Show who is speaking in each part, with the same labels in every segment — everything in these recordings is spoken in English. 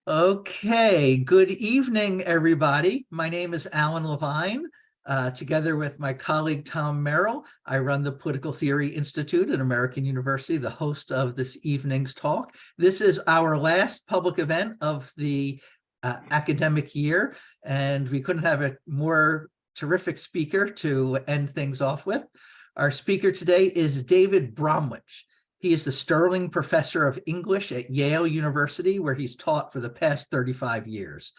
Speaker 1: Okay, good evening, everybody. My name is Alan Levine. Together with my colleague Tom Merrill, I run the Political Theory Institute at American University, the host of this evening's talk. This is our last public event of the academic year, and we couldn't have a more terrific speaker to end things off with. Our speaker today is David Bromwich. He is the Sterling Professor of English at Yale University, where he's taught for the past 35 years.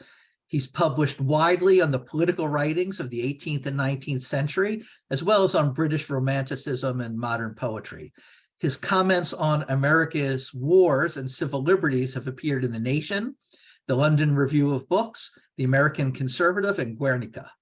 Speaker 1: He's published widely on the political writings of the 18th and 19th century, as well as on British Romanticism and modern poetry. His comments on America's wars and civil liberties have appeared in The Nation, the London Review of Books, the American Conservative, and Guernica.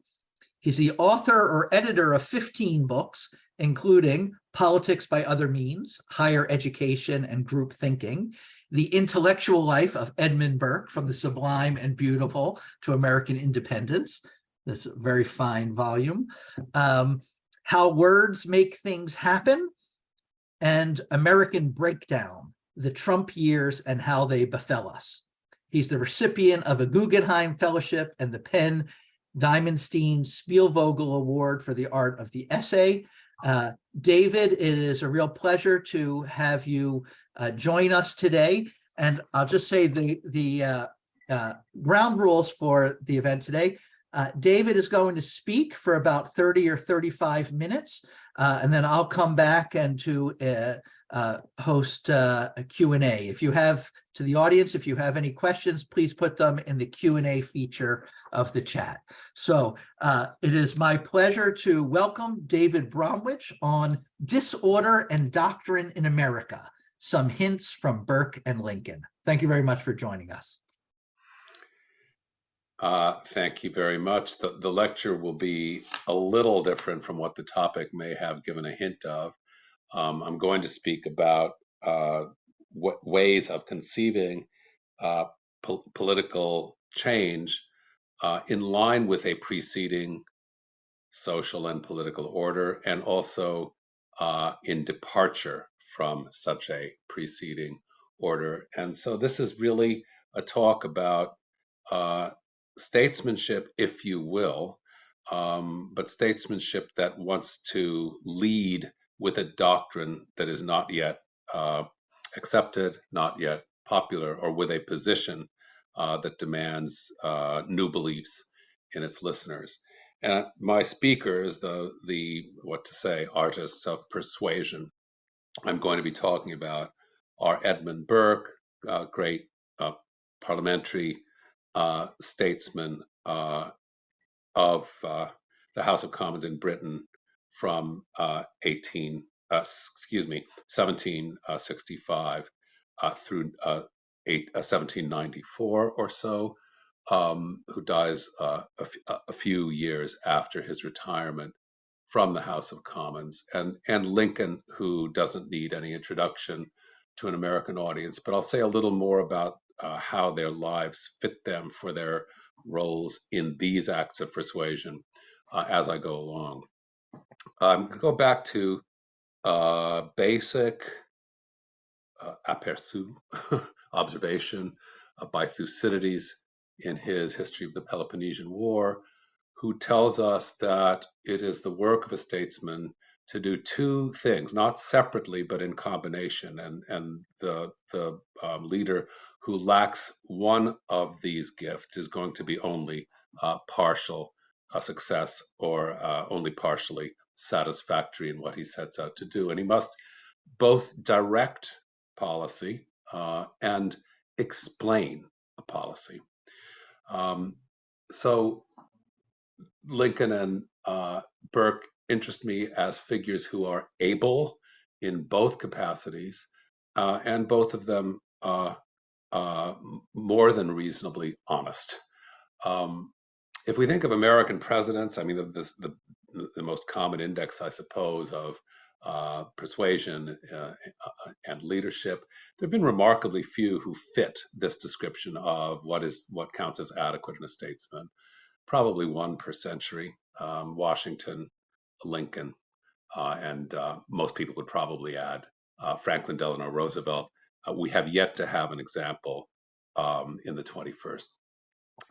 Speaker 1: He's the author or editor of 15 books, including Politics by Other Means, Higher Education and Group Thinking, The Intellectual Life of Edmund Burke, From the Sublime and Beautiful to American Independence. This very fine volume. How Words Make Things Happen, and American Breakdown, The Trump Years and How They Befell Us. He's the recipient of a Guggenheim Fellowship and the Penn Diamonstein Spielvogel Award for the Art of the Essay. David, it is a real pleasure to have you join us today. And I'll just say the ground rules for the event today. David is going to speak for about 30 or 35 minutes, and then I'll come back and to host a Q&A. If you have, to the audience, if you have any questions, please put them in the Q&A feature of the chat. So it is my pleasure to welcome David Bromwich on Disorder and Doctrine in America, Some Hints from Burke and Lincoln. Thank you very much for joining us.
Speaker 2: Thank you very much. The lecture will be a little different from what the topic may have given a hint of. I'm going to speak about what ways of conceiving political change in line with a preceding social and political order, and also in departure from such a preceding order. And so this is really a talk about statesmanship, if you will, but statesmanship that wants to lead with a doctrine that is not yet accepted, not yet popular, or with a position that demands new beliefs in its listeners. And my speakers, the what to say, artists of persuasion, I'm going to be talking about are Edmund Burke, great parliamentary statesman of the House of Commons in Britain from 1765 through 1794 or so, who dies a few years after his retirement from the House of Commons, and Lincoln, who doesn't need any introduction to an American audience, but I'll say a little more about how their lives fit them for their roles in these acts of persuasion as I go along. I'm going to go back to basic aperçu, observation by Thucydides in his History of the Peloponnesian War, who tells us that it is the work of a statesman to do two things, not separately, but in combination. And the leader who lacks one of these gifts is going to be only partial success, or only partially satisfactory in what he sets out to do. And he must both direct policy and explain a policy. So Lincoln and Burke interest me as figures who are able in both capacities, and both of them more than reasonably honest. If we think of American presidents, I mean, the most common index, I suppose, of persuasion and leadership, there have been remarkably few who fit this description of what counts as adequate in a statesman. Probably one per century: Washington, Lincoln, and most people would probably add Franklin Delano Roosevelt. We have yet to have an example in the 21st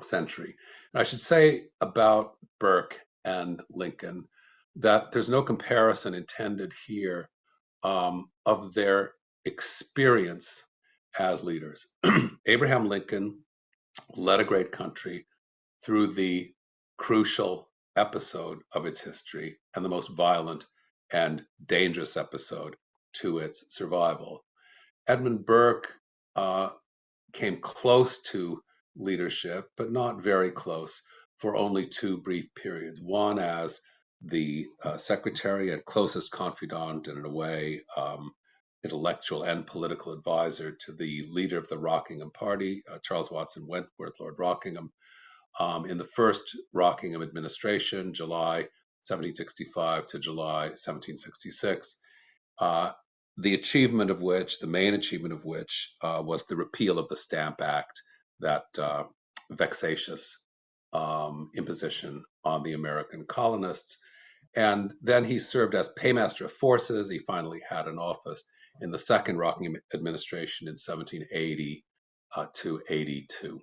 Speaker 2: century. And I should say about Burke and Lincoln that there's no comparison intended here of their experience as leaders. Abraham Lincoln led a great country through the crucial episode of its history and the most violent and dangerous episode to its survival. Edmund Burke came close to leadership, but not very close, for only two brief periods. One as the secretary and closest confidant, and in a way, intellectual and political advisor to the leader of the Rockingham Party, Charles Watson Wentworth, Lord Rockingham, in the first Rockingham administration, July 1765 to July 1766. The main achievement of which was the repeal of the Stamp Act, that vexatious imposition on the American colonists. And then he served as paymaster of forces. He finally had an office in the second Rockingham administration in 1780 to 82.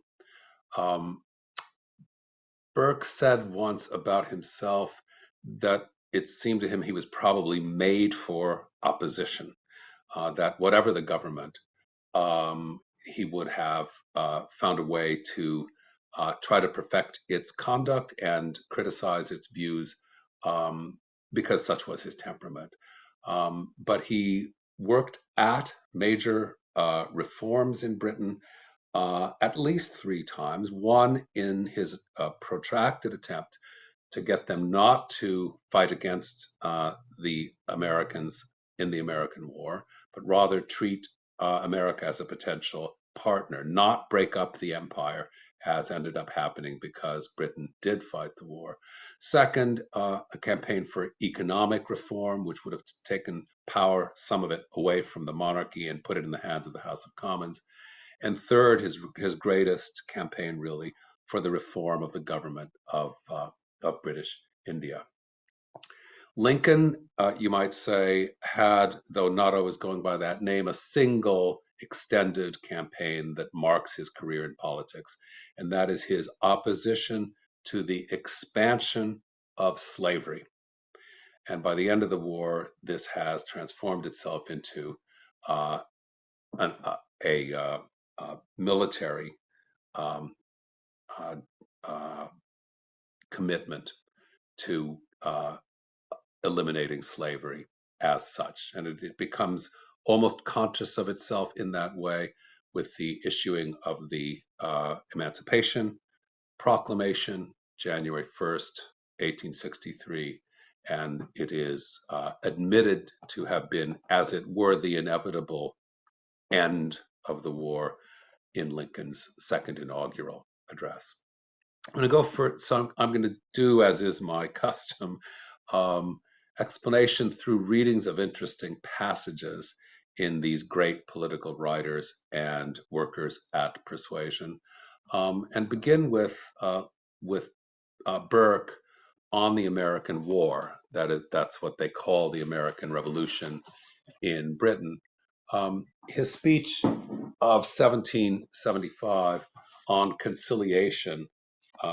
Speaker 2: Burke said once about himself that it seemed to him he was probably made for opposition. That whatever the government, he would have found a way to try to perfect its conduct and criticize its views, because such was his temperament. But he worked at major reforms in Britain at least three times, one in his protracted attempt to get them not to fight against the Americans in the American War, but rather treat America as a potential partner, not break up the empire, as ended up happening because Britain did fight the war. Second, a campaign for economic reform, which would have taken power, some of it, away from the monarchy and put it in the hands of the House of Commons. And third, his greatest campaign, really, for the reform of the government of British India. Lincoln, you might say, had, though not always going by that name, a single extended campaign that marks his career in politics, and that is his opposition to the expansion of slavery. And by the end of the war, this has transformed itself into a military commitment to eliminating slavery as such. And it becomes almost conscious of itself in that way with the issuing of the Emancipation Proclamation, January 1st, 1863. And it is admitted to have been, as it were, the inevitable end of the war in Lincoln's second inaugural address. I'm going to go for some. I'm going to do, as is my custom, explanation through readings of interesting passages in these great political writers and workers at persuasion, and begin with Burke on the American War. That's what they call the American Revolution in Britain. His speech of 1775 on conciliation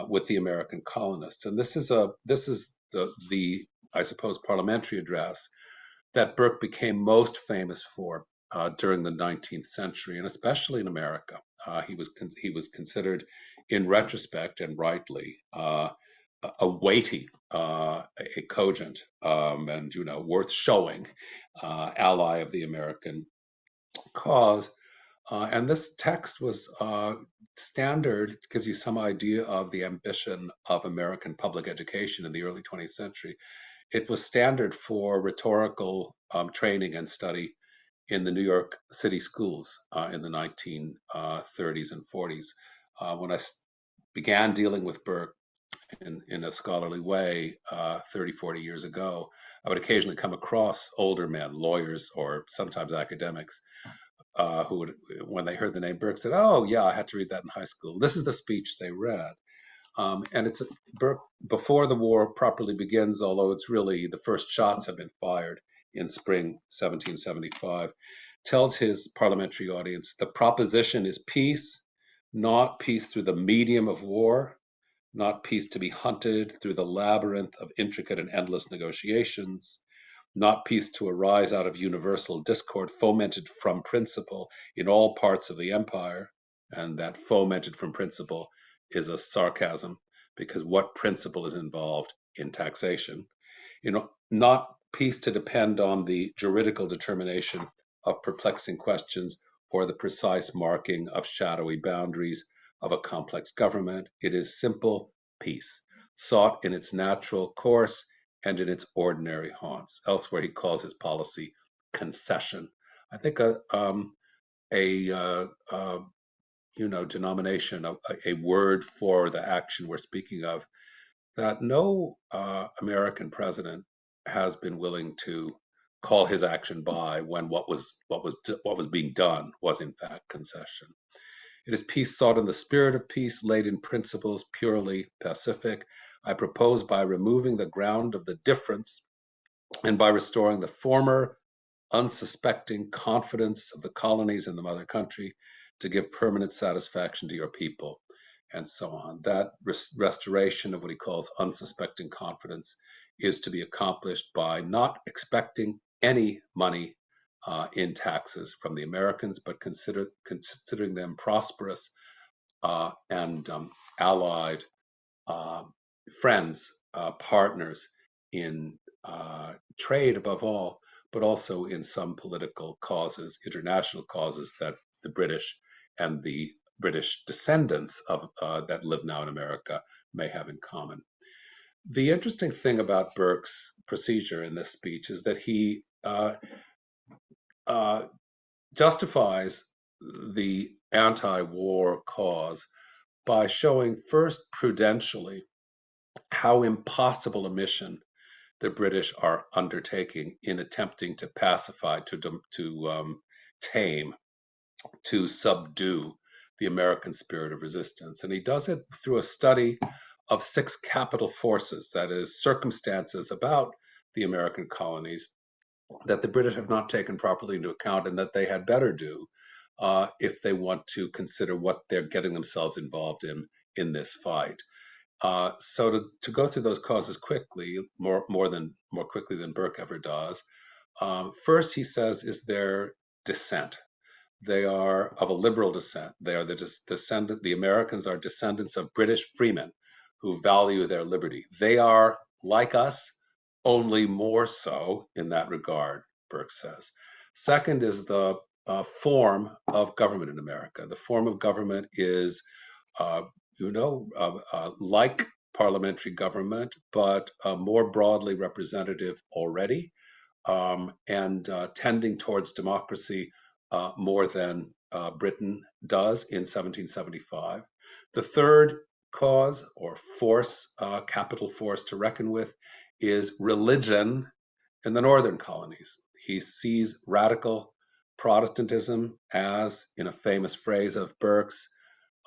Speaker 2: with the American colonists, and this is the I suppose parliamentary address that Burke became most famous for during the 19th century, and especially in America. He was considered, in retrospect and rightly, a weighty, a cogent, and worth showing ally of the American cause. And this text was standard. It gives you some idea of the ambition of American public education in the early 20th century. It was standard for rhetorical training and study in the New York City schools in the 1930s and 40s. When I began dealing with Burke in a scholarly way 30, 40 years ago, I would occasionally come across older men, lawyers, or sometimes academics, who would, when they heard the name Burke, said, "Oh, yeah, I had to read that in high school." This is the speech they read. And it's Burke before the war properly begins, although it's really the first shots have been fired in spring 1775, tells his parliamentary audience, "The proposition is peace, not peace through the medium of war, not peace to be hunted through the labyrinth of intricate and endless negotiations, not peace to arise out of universal discord fomented from principle in all parts of the empire. And that fomented from principle is a sarcasm, because what principle is involved in taxation? Not peace to depend on the juridical determination of perplexing questions or the precise marking of shadowy boundaries of a complex government. It is simple peace, sought in its natural course and in its ordinary haunts. Elsewhere, he calls his policy concession. I think denomination, a word for the action we're speaking of, that no American president has been willing to call his action by when what was being done was in fact concession. It is peace sought in the spirit of peace, laid in principles purely pacific. I propose by removing the ground of the difference and by restoring the former unsuspecting confidence of the colonies in the mother country to give permanent satisfaction to your people, and so on. That restoration of what he calls unsuspecting confidence is to be accomplished by not expecting any money in taxes from the Americans, but considering them prosperous and allied friends, partners in trade above all, but also in some political causes, international causes that the British and the British descendants of that live now in America may have in common. The interesting thing about Burke's procedure in this speech is that he justifies the anti-war cause by showing first prudentially how impossible a mission the British are undertaking in attempting to pacify, to tame, to subdue the American spirit of resistance. And he does it through a study of 6 capital forces, that is, circumstances about the American colonies that the British have not taken properly into account and that they had better do if they want to consider what they're getting themselves involved in this fight. So to go through those causes quickly, more quickly than Burke ever does. First, he says, is their descent. They are of a liberal descent. They are the Americans are descendants of British freemen who value their liberty. They are like us, only more so in that regard, Burke says. Second is the form of government in America. The form of government is like parliamentary government, but more broadly representative already, and tending towards democracy more than Britain does in 1775. The third cause or force, capital force to reckon with, is religion in the northern colonies. He sees radical Protestantism as, in a famous phrase of Burke's,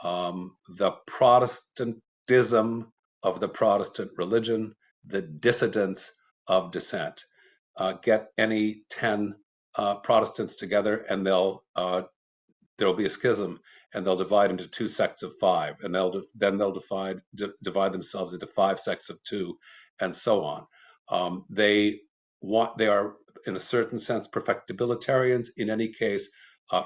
Speaker 2: the Protestantism of the Protestant religion, the dissidence of dissent. Get any 10 Protestants together, and there'll be a schism, and they'll divide into 2 sects of 5, and they'll divide themselves into 5 sects of 2, and so on. They are, in a certain sense, perfectibilitarians. In any case,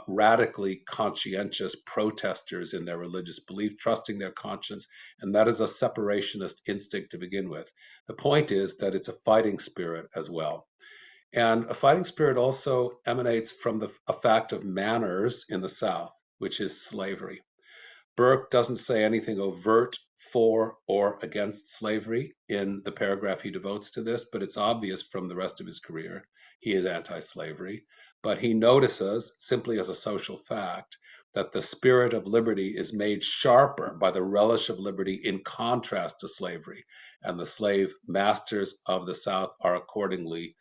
Speaker 2: radically conscientious protesters in their religious belief, trusting their conscience, and that is a separationist instinct to begin with. The point is that it's a fighting spirit as well. And a fighting spirit also emanates from a fact of manners in the South, which is slavery. Burke doesn't say anything overt for or against slavery in the paragraph he devotes to this, but it's obvious from the rest of his career he is anti-slavery. But he notices, simply as a social fact, that the spirit of liberty is made sharper by the relish of liberty in contrast to slavery, and the slave masters of the South are accordingly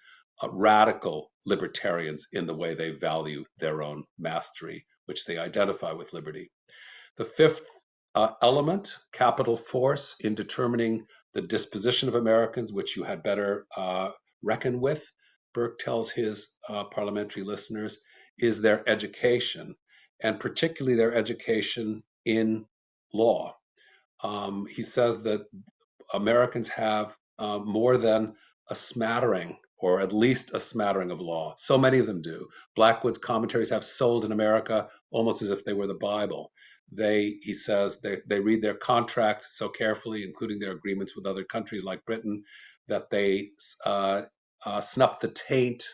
Speaker 2: radical libertarians in the way they value their own mastery, which they identify with liberty. The fifth element, capital force, in determining the disposition of Americans, which you had better reckon with, Burke tells his parliamentary listeners, is their education, and particularly their education in law. He says that Americans have more than a smattering, or at least a smattering of law. So many of them do. Blackwood's commentaries have sold in America almost as if they were the Bible. He says, they read their contracts so carefully, including their agreements with other countries like Britain, that they snuff the taint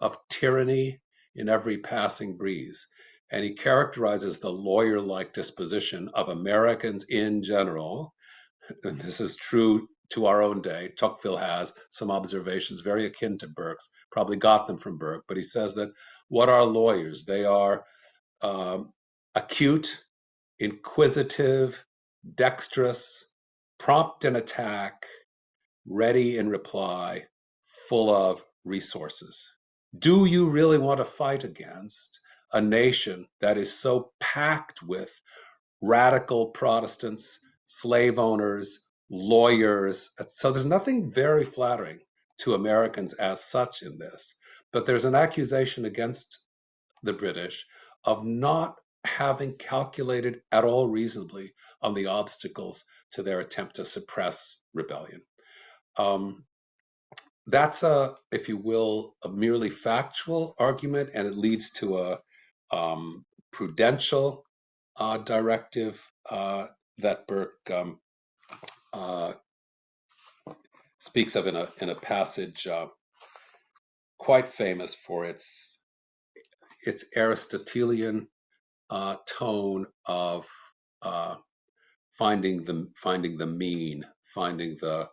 Speaker 2: of tyranny in every passing breeze. And he characterizes the lawyer-like disposition of Americans in general, and this is true to our own day. Tocqueville has some observations very akin to Burke's, probably got them from Burke, but he says that what are lawyers? They are acute, inquisitive, dexterous, prompt in attack, ready in reply, full of resources. Do you really want to fight against a nation that is so packed with radical Protestants, slave owners, lawyers? So there's nothing very flattering to Americans as such in this, but there's an accusation against the British of not having calculated at all reasonably on the obstacles to their attempt to suppress rebellion. That's if you will, a merely factual argument, and it leads to a prudential directive that Burke speaks of in a passage quite famous for its Aristotelian tone of finding the mean, finding the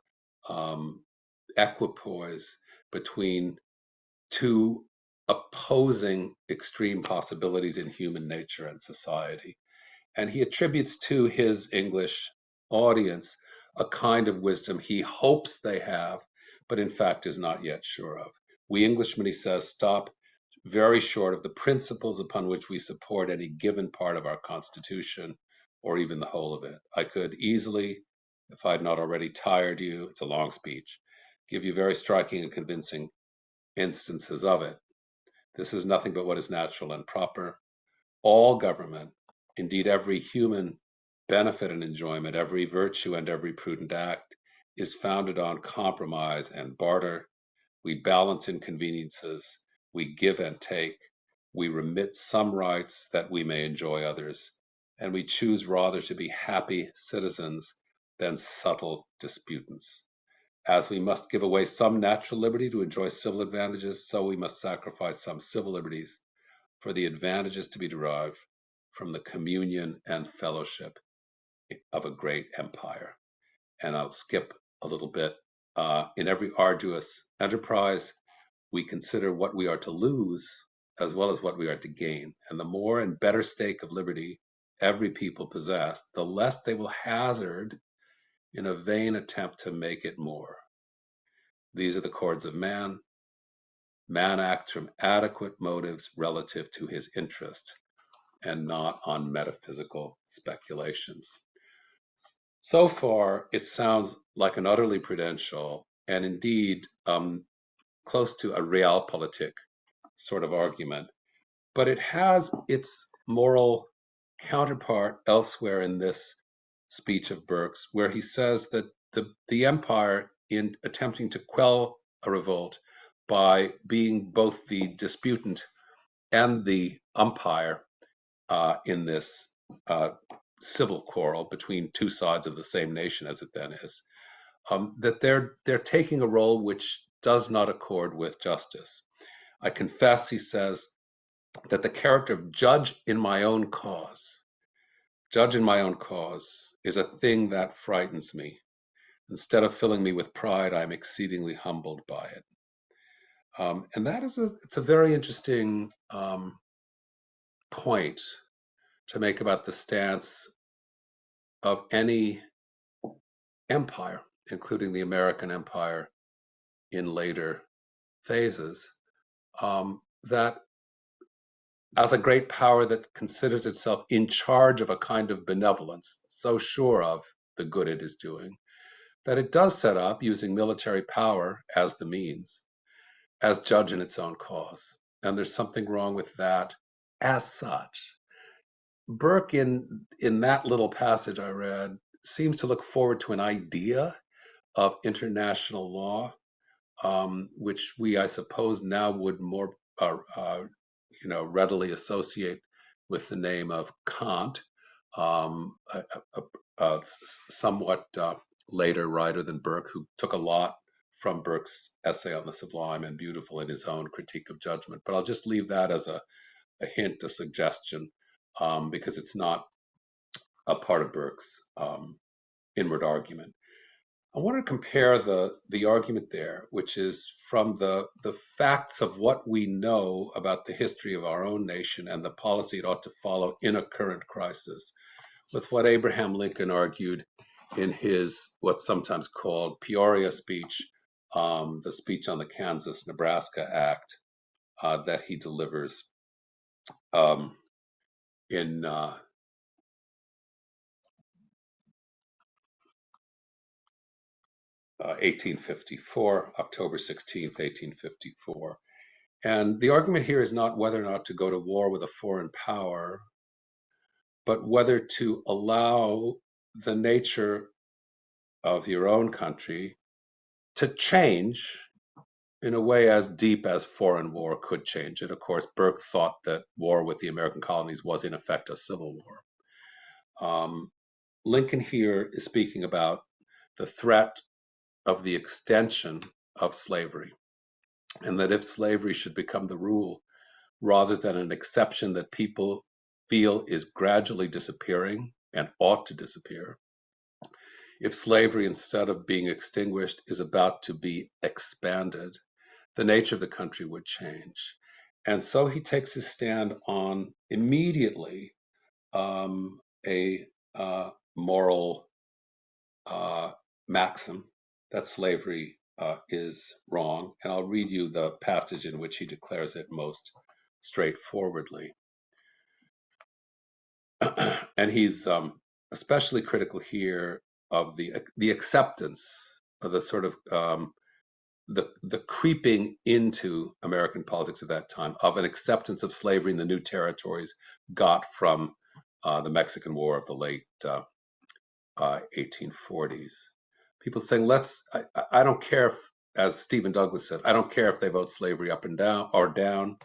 Speaker 2: equipoise between two opposing extreme possibilities in human nature and society. And he attributes to his English audience a kind of wisdom he hopes they have, but in fact is not yet sure of. We Englishmen, he says, stop very short of the principles upon which we support any given part of our Constitution, or even the whole of it. I could easily, if I had not already tired you, it's a long speech, give you very striking and convincing instances of it. This is nothing but what is natural and proper. All government, indeed every human benefit and enjoyment, every virtue and every prudent act, is founded on compromise and barter. We balance inconveniences, we give and take, we remit some rights that we may enjoy others, and we choose rather to be happy citizens than subtle disputants. As we must give away some natural liberty to enjoy civil advantages, so we must sacrifice some civil liberties for the advantages to be derived from the communion and fellowship of a great empire. And I'll skip a little bit. In every arduous enterprise, we consider what we are to lose as well as what we are to gain. And the more and better stake of liberty every people possess, the less they will hazard in a vain attempt to make it more. These are the chords of man. Man acts from adequate motives relative to his interest and not on metaphysical speculations. So far, it sounds like an utterly prudential and indeed close to a realpolitik sort of argument, but it has its moral counterpart elsewhere in this speech of Burke's, where he says that the empire, in attempting to quell a revolt by being both the disputant and the umpire in this civil quarrel between two sides of the same nation, as it then is, that they're taking a role which does not accord with justice. I confess, he says, that the character of judge in my own cause is a thing that frightens me. Instead of filling me with pride, I am exceedingly humbled by it. And that is it's a very interesting point to make about the stance of any empire, including the American empire in later phases, that as a great power that considers itself in charge of a kind of benevolence, so sure of the good it is doing, that it does set up, using military power as the means, as judge in its own cause. And there's something wrong with that as such. Burke, in that little passage I read, seems to look forward to an idea of international law, which we, I suppose, now would more, readily associate with the name of Kant, somewhat later writer than Burke, who took a lot from Burke's essay on the sublime and beautiful in his own critique of judgment. But I'll just leave that as a hint, a suggestion, because it's not a part of Burke's inward argument. I want to compare the argument there, which is from the facts of what we know about the history of our own nation and the policy it ought to follow in a current crisis, with what Abraham Lincoln argued in his what's sometimes called Peoria speech, the speech on the Kansas-Nebraska Act that he delivers in 1854, October 16th, 1854. And the argument here is not whether or not to go to war with a foreign power, but whether to allow the nature of your own country to change in a way as deep as foreign war could change it. Of course, Burke thought that war with the American colonies was in effect a civil war. Lincoln here is speaking about the threat of the extension of slavery, and that if slavery should become the rule rather than an exception that people feel is gradually disappearing and ought to disappear, if slavery, instead of being extinguished, is about to be expanded, the nature of the country would change. And so he takes his stand on immediately a moral maxim that slavery is wrong. And I'll read you the passage in which he declares it most straightforwardly. And he's especially critical here of the acceptance of the sort of the creeping into American politics at that time of an acceptance of slavery in the new territories got from the Mexican War of the late 1840s. People saying, I don't care if, as Stephen Douglas said, I don't care if they vote slavery up and down or down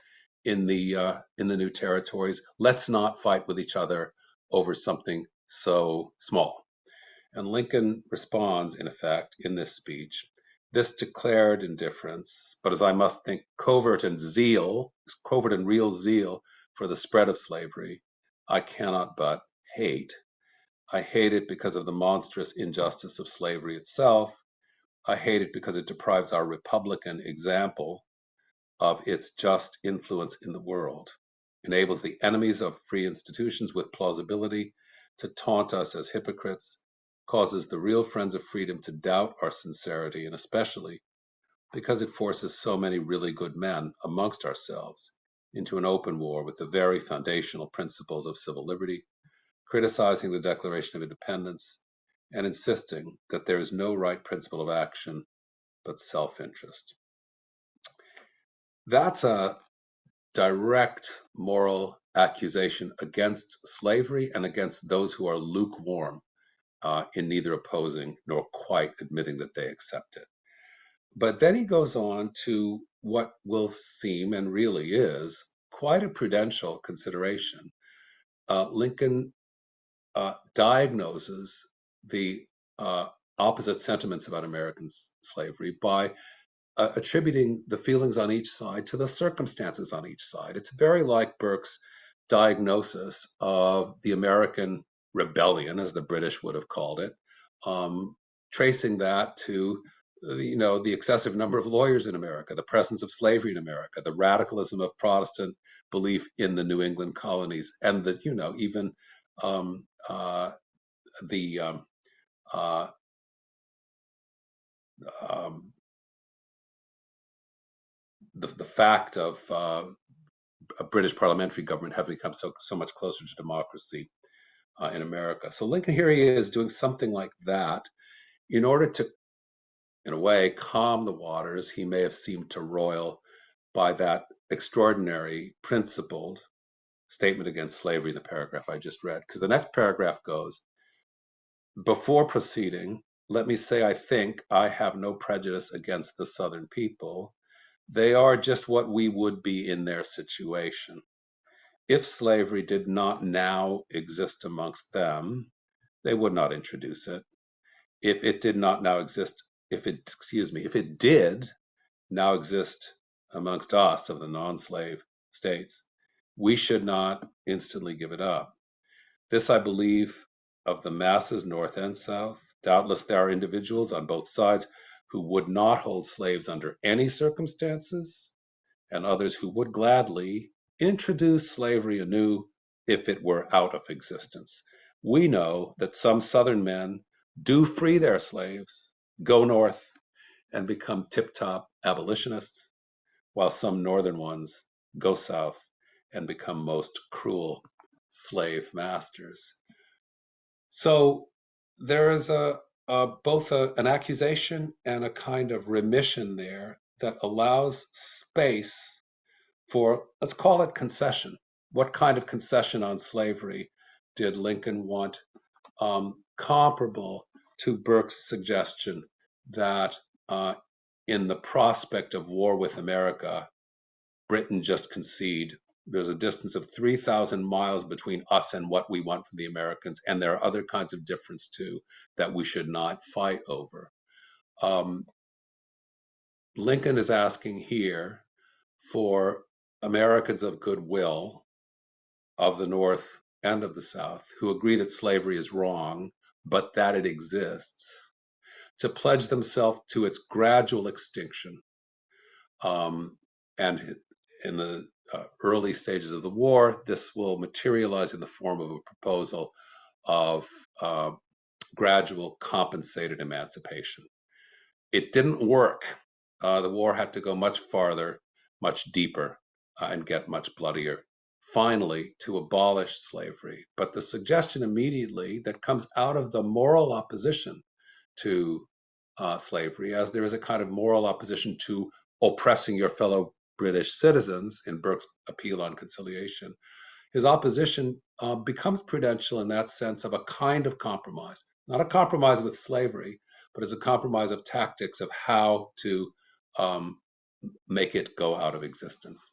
Speaker 2: in the new territories. Let's not fight with each other over something so small. And Lincoln responds, in effect, in this speech, this declared indifference, but as I must think, covert and real zeal for the spread of slavery, I cannot but hate. I hate it because of the monstrous injustice of slavery itself. I hate it because it deprives our Republican example of its just influence in the world, enables the enemies of free institutions with plausibility to taunt us as hypocrites, causes the real friends of freedom to doubt our sincerity, and especially because it forces so many really good men amongst ourselves into an open war with the very foundational principles of civil liberty, criticizing the Declaration of Independence, and insisting that there is no right principle of action but self-interest. That's a direct moral accusation against slavery and against those who are lukewarm in neither opposing nor quite admitting that they accept it. But then he goes on to what will seem and really is quite a prudential consideration. Lincoln diagnoses the opposite sentiments about American slavery by attributing the feelings on each side to the circumstances on each side. It's very like Burke's diagnosis of the American rebellion, as the British would have called it, tracing that to the excessive number of lawyers in America, the presence of slavery in America, the radicalism of Protestant belief in the New England colonies, and the even the fact of a British parliamentary government having become so much closer to democracy in America. So Lincoln, here he is doing something like that in order to, in a way, calm the waters. He may have seemed to roil by that extraordinary, principled, statement against slavery in the paragraph I just read, because the next paragraph goes, before proceeding, let me say I think I have no prejudice against the Southern people. They are just what we would be in their situation. If slavery did not now exist amongst them, they would not introduce it. If it did not now exist, if it did now exist amongst us of the non-slave states, we should not instantly give it up. This I believe of the masses, North and South. Doubtless there are individuals on both sides who would not hold slaves under any circumstances, and others who would gladly introduce slavery anew if it were out of existence. We know that some Southern men do free their slaves, go north, and become tip-top abolitionists, while some Northern ones go south and become most cruel slave masters. So there is both an accusation and a kind of remission there that allows space for, let's call it concession. What kind of concession on slavery did Lincoln want? Comparable to Burke's suggestion that in the prospect of war with America, Britain just concede. There's a distance of 3,000 miles between us and what we want from the Americans, and there are other kinds of difference too that we should not fight over. Lincoln is asking here for Americans of goodwill of the North and of the South who agree that slavery is wrong, but that it exists, to pledge themselves to its gradual extinction. And in the early stages of the war, this will materialize in the form of a proposal of gradual compensated emancipation. It didn't work. The war had to go much farther, much deeper, and get much bloodier, finally, to abolish slavery. But the suggestion immediately that comes out of the moral opposition to slavery, as there is a kind of moral opposition to oppressing your fellow British citizens in Burke's appeal on conciliation, his opposition becomes prudential in that sense of a kind of compromise, not a compromise with slavery, but as a compromise of tactics of how to make it go out of existence.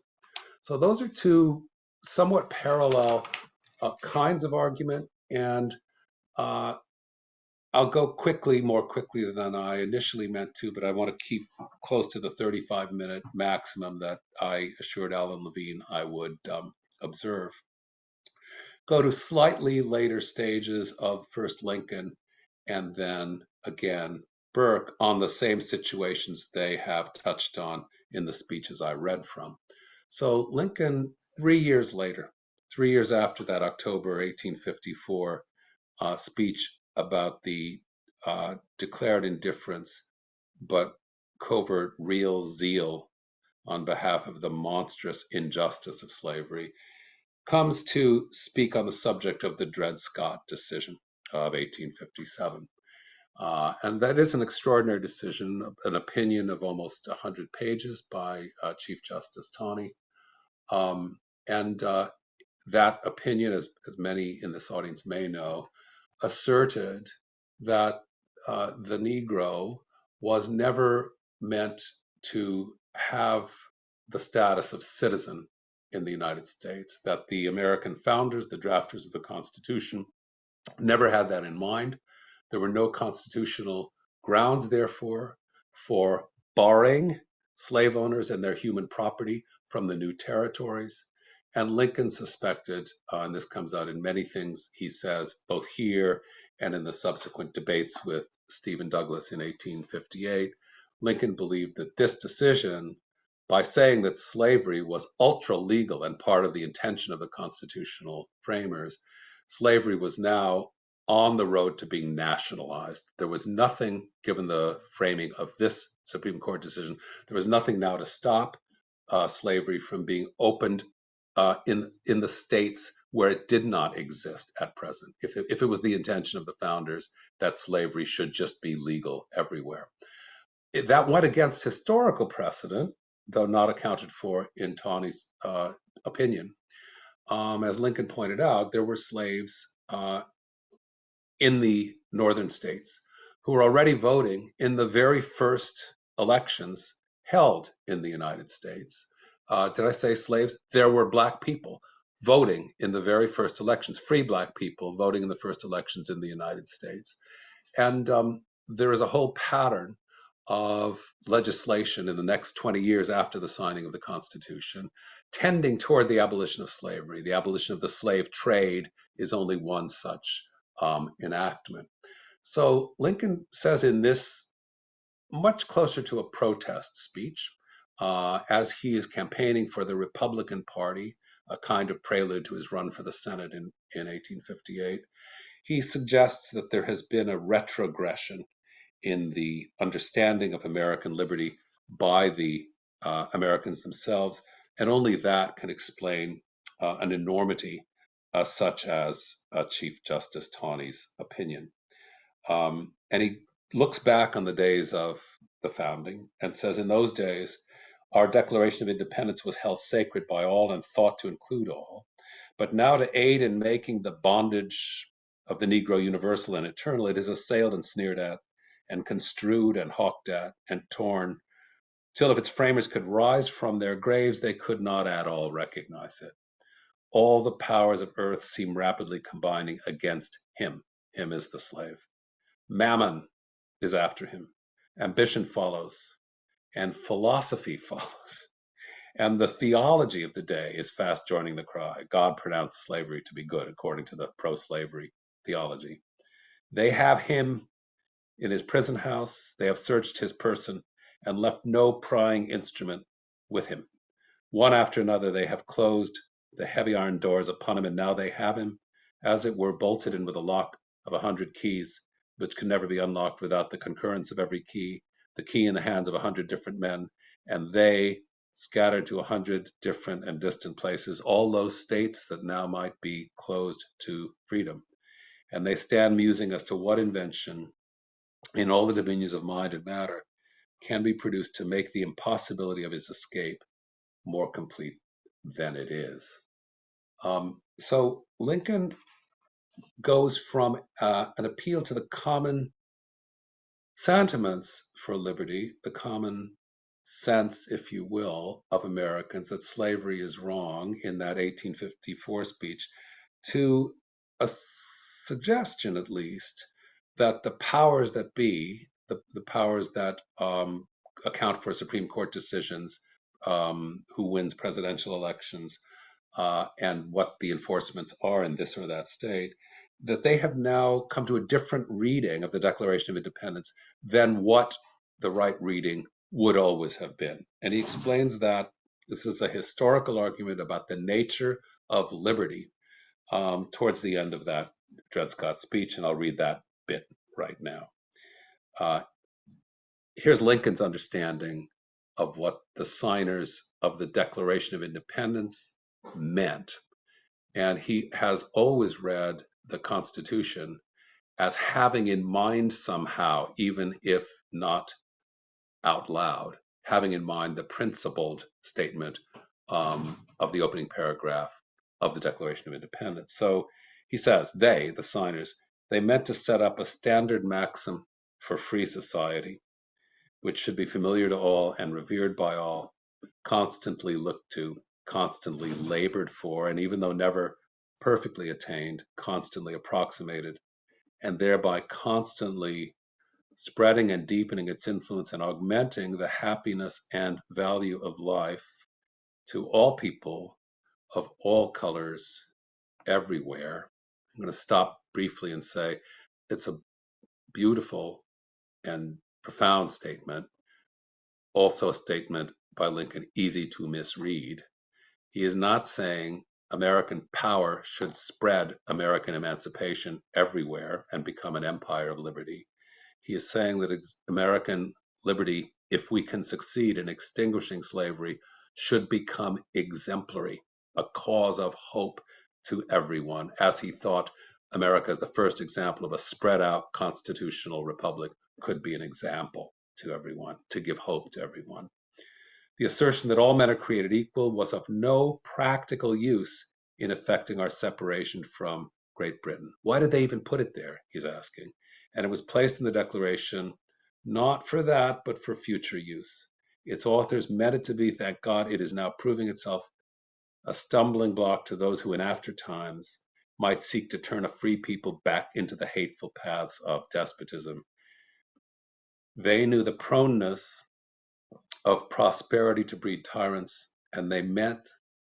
Speaker 2: So those are two somewhat parallel kinds of argument, and I'll go more quickly than I initially meant to, but I want to keep close to the 35-minute maximum that I assured Alan Levine I would observe. Go to slightly later stages of first Lincoln and then again Burke on the same situations they have touched on in the speeches I read from. So Lincoln, 3 years later, 3 years after that October 1854 speech about the declared indifference but covert real zeal on behalf of the monstrous injustice of slavery, comes to speak on the subject of the Dred Scott decision of 1857. And that is an extraordinary decision, an opinion of almost 100 pages by Chief Justice Taney. And that opinion, as many in this audience may know, asserted that the Negro was never meant to have the status of citizen in the United States, that the American founders, the drafters of the Constitution, never had that in mind. There were no constitutional grounds, therefore, for barring slave owners and their human property from the new territories. And Lincoln suspected, and this comes out in many things he says, both here and in the subsequent debates with Stephen Douglas in 1858, Lincoln believed that this decision, by saying that slavery was ultra legal and part of the intention of the constitutional framers, slavery was now on the road to being nationalized. There was nothing, given the framing of this Supreme Court decision, there was nothing now to stop slavery from being opened in the states where it did not exist at present. If it was the intention of the founders that slavery should just be legal everywhere. That went against historical precedent, though not accounted for in Taney's opinion. as Lincoln pointed out, there were slaves in the northern states who were already voting in the very first elections held in the United States. Did I say slaves? There were black people voting in the very first elections, free black people voting in the first elections in the United States. And there is a whole pattern of legislation in the next 20 years after the signing of the Constitution tending toward the abolition of slavery. The abolition of the slave trade is only one such enactment. So Lincoln says in this much closer to a protest speech, as he is campaigning for the Republican Party, a kind of prelude to his run for the Senate in 1858, he suggests that there has been a retrogression in the understanding of American liberty by the Americans themselves, and only that can explain an enormity such as Chief Justice Taney's opinion. And he looks back on the days of the founding and says, in those days, our Declaration of Independence was held sacred by all and thought to include all. But now, to aid in making the bondage of the Negro universal and eternal, it is assailed and sneered at, and construed and hawked at, and torn, till if its framers could rise from their graves, they could not at all recognize it. All the powers of earth seem rapidly combining against him. Him is the slave. Mammon is after him. Ambition follows, and philosophy follows. And the theology of the day is fast joining the cry. God pronounced slavery to be good, according to the pro-slavery theology. They have him in his prison house. They have searched his person and left no prying instrument with him. One after another, they have closed the heavy iron doors upon him, and now they have him, as it were, bolted in with a lock of 100 keys, which can never be unlocked without the concurrence of every key, the key in the hands of 100 different men, and they scattered to 100 different and distant places, all those states that now might be closed to freedom. And they stand musing as to what invention in all the dominions of mind and matter can be produced to make the impossibility of his escape more complete than it is. So Lincoln goes from an appeal to the common sentiments for liberty, the common sense, if you will, of Americans that slavery is wrong in that 1854 speech, to a suggestion, at least, that the powers that be, the powers that account for Supreme Court decisions, who wins presidential elections, and what the enforcements are in this or that state, that they have now come to a different reading of the Declaration of Independence than what the right reading would always have been. And he explains that this is a historical argument about the nature of liberty towards the end of that Dred Scott speech, and I'll read that bit right now. Here's Lincoln's understanding of what the signers of the Declaration of Independence meant. And he has always read the Constitution as having in mind somehow, even if not out loud, having in mind the principled statement of the opening paragraph of the Declaration of Independence. So he says, they, the signers, they meant to set up a standard maxim for free society, which should be familiar to all and revered by all, constantly looked to, constantly labored for, and even though never perfectly attained, constantly approximated, and thereby constantly spreading and deepening its influence and augmenting the happiness and value of life to all people of all colors everywhere. I'm going to stop briefly and say it's a beautiful and profound statement, also a statement by Lincoln easy to misread. He is not saying American power should spread American emancipation everywhere and become an empire of liberty. He is saying that American liberty, if we can succeed in extinguishing slavery, should become exemplary, a cause of hope to everyone, as he thought America as the first example of a spread out constitutional republic could be an example to everyone, to give hope to everyone. The assertion that all men are created equal was of no practical use in effecting our separation from Great Britain. Why did they even put it there, he's asking. And it was placed in the Declaration not for that, but for future use. Its authors meant it to be, thank God, it is now proving itself a stumbling block to those who in after times might seek to turn a free people back into the hateful paths of despotism. They knew the proneness of prosperity to breed tyrants, and they meant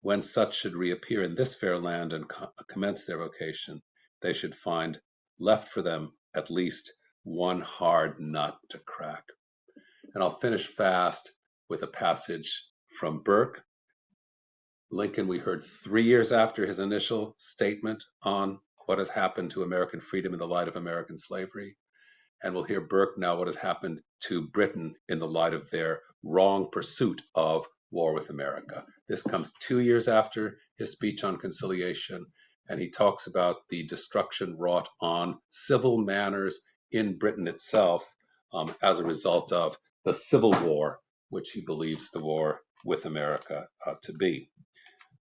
Speaker 2: when such should reappear in this fair land and commence their vocation, they should find left for them at least one hard nut to crack. And I'll finish fast with a passage from Burke. Lincoln, we heard 3 years after his initial statement on what has happened to American freedom in the light of American slavery. And we'll hear Burke now what has happened to Britain in the light of their wrong pursuit of war with America. This comes 2 years after his speech on conciliation, and he talks about the destruction wrought on civil manners in Britain itself as a result of the Civil War, which he believes the war with America to be.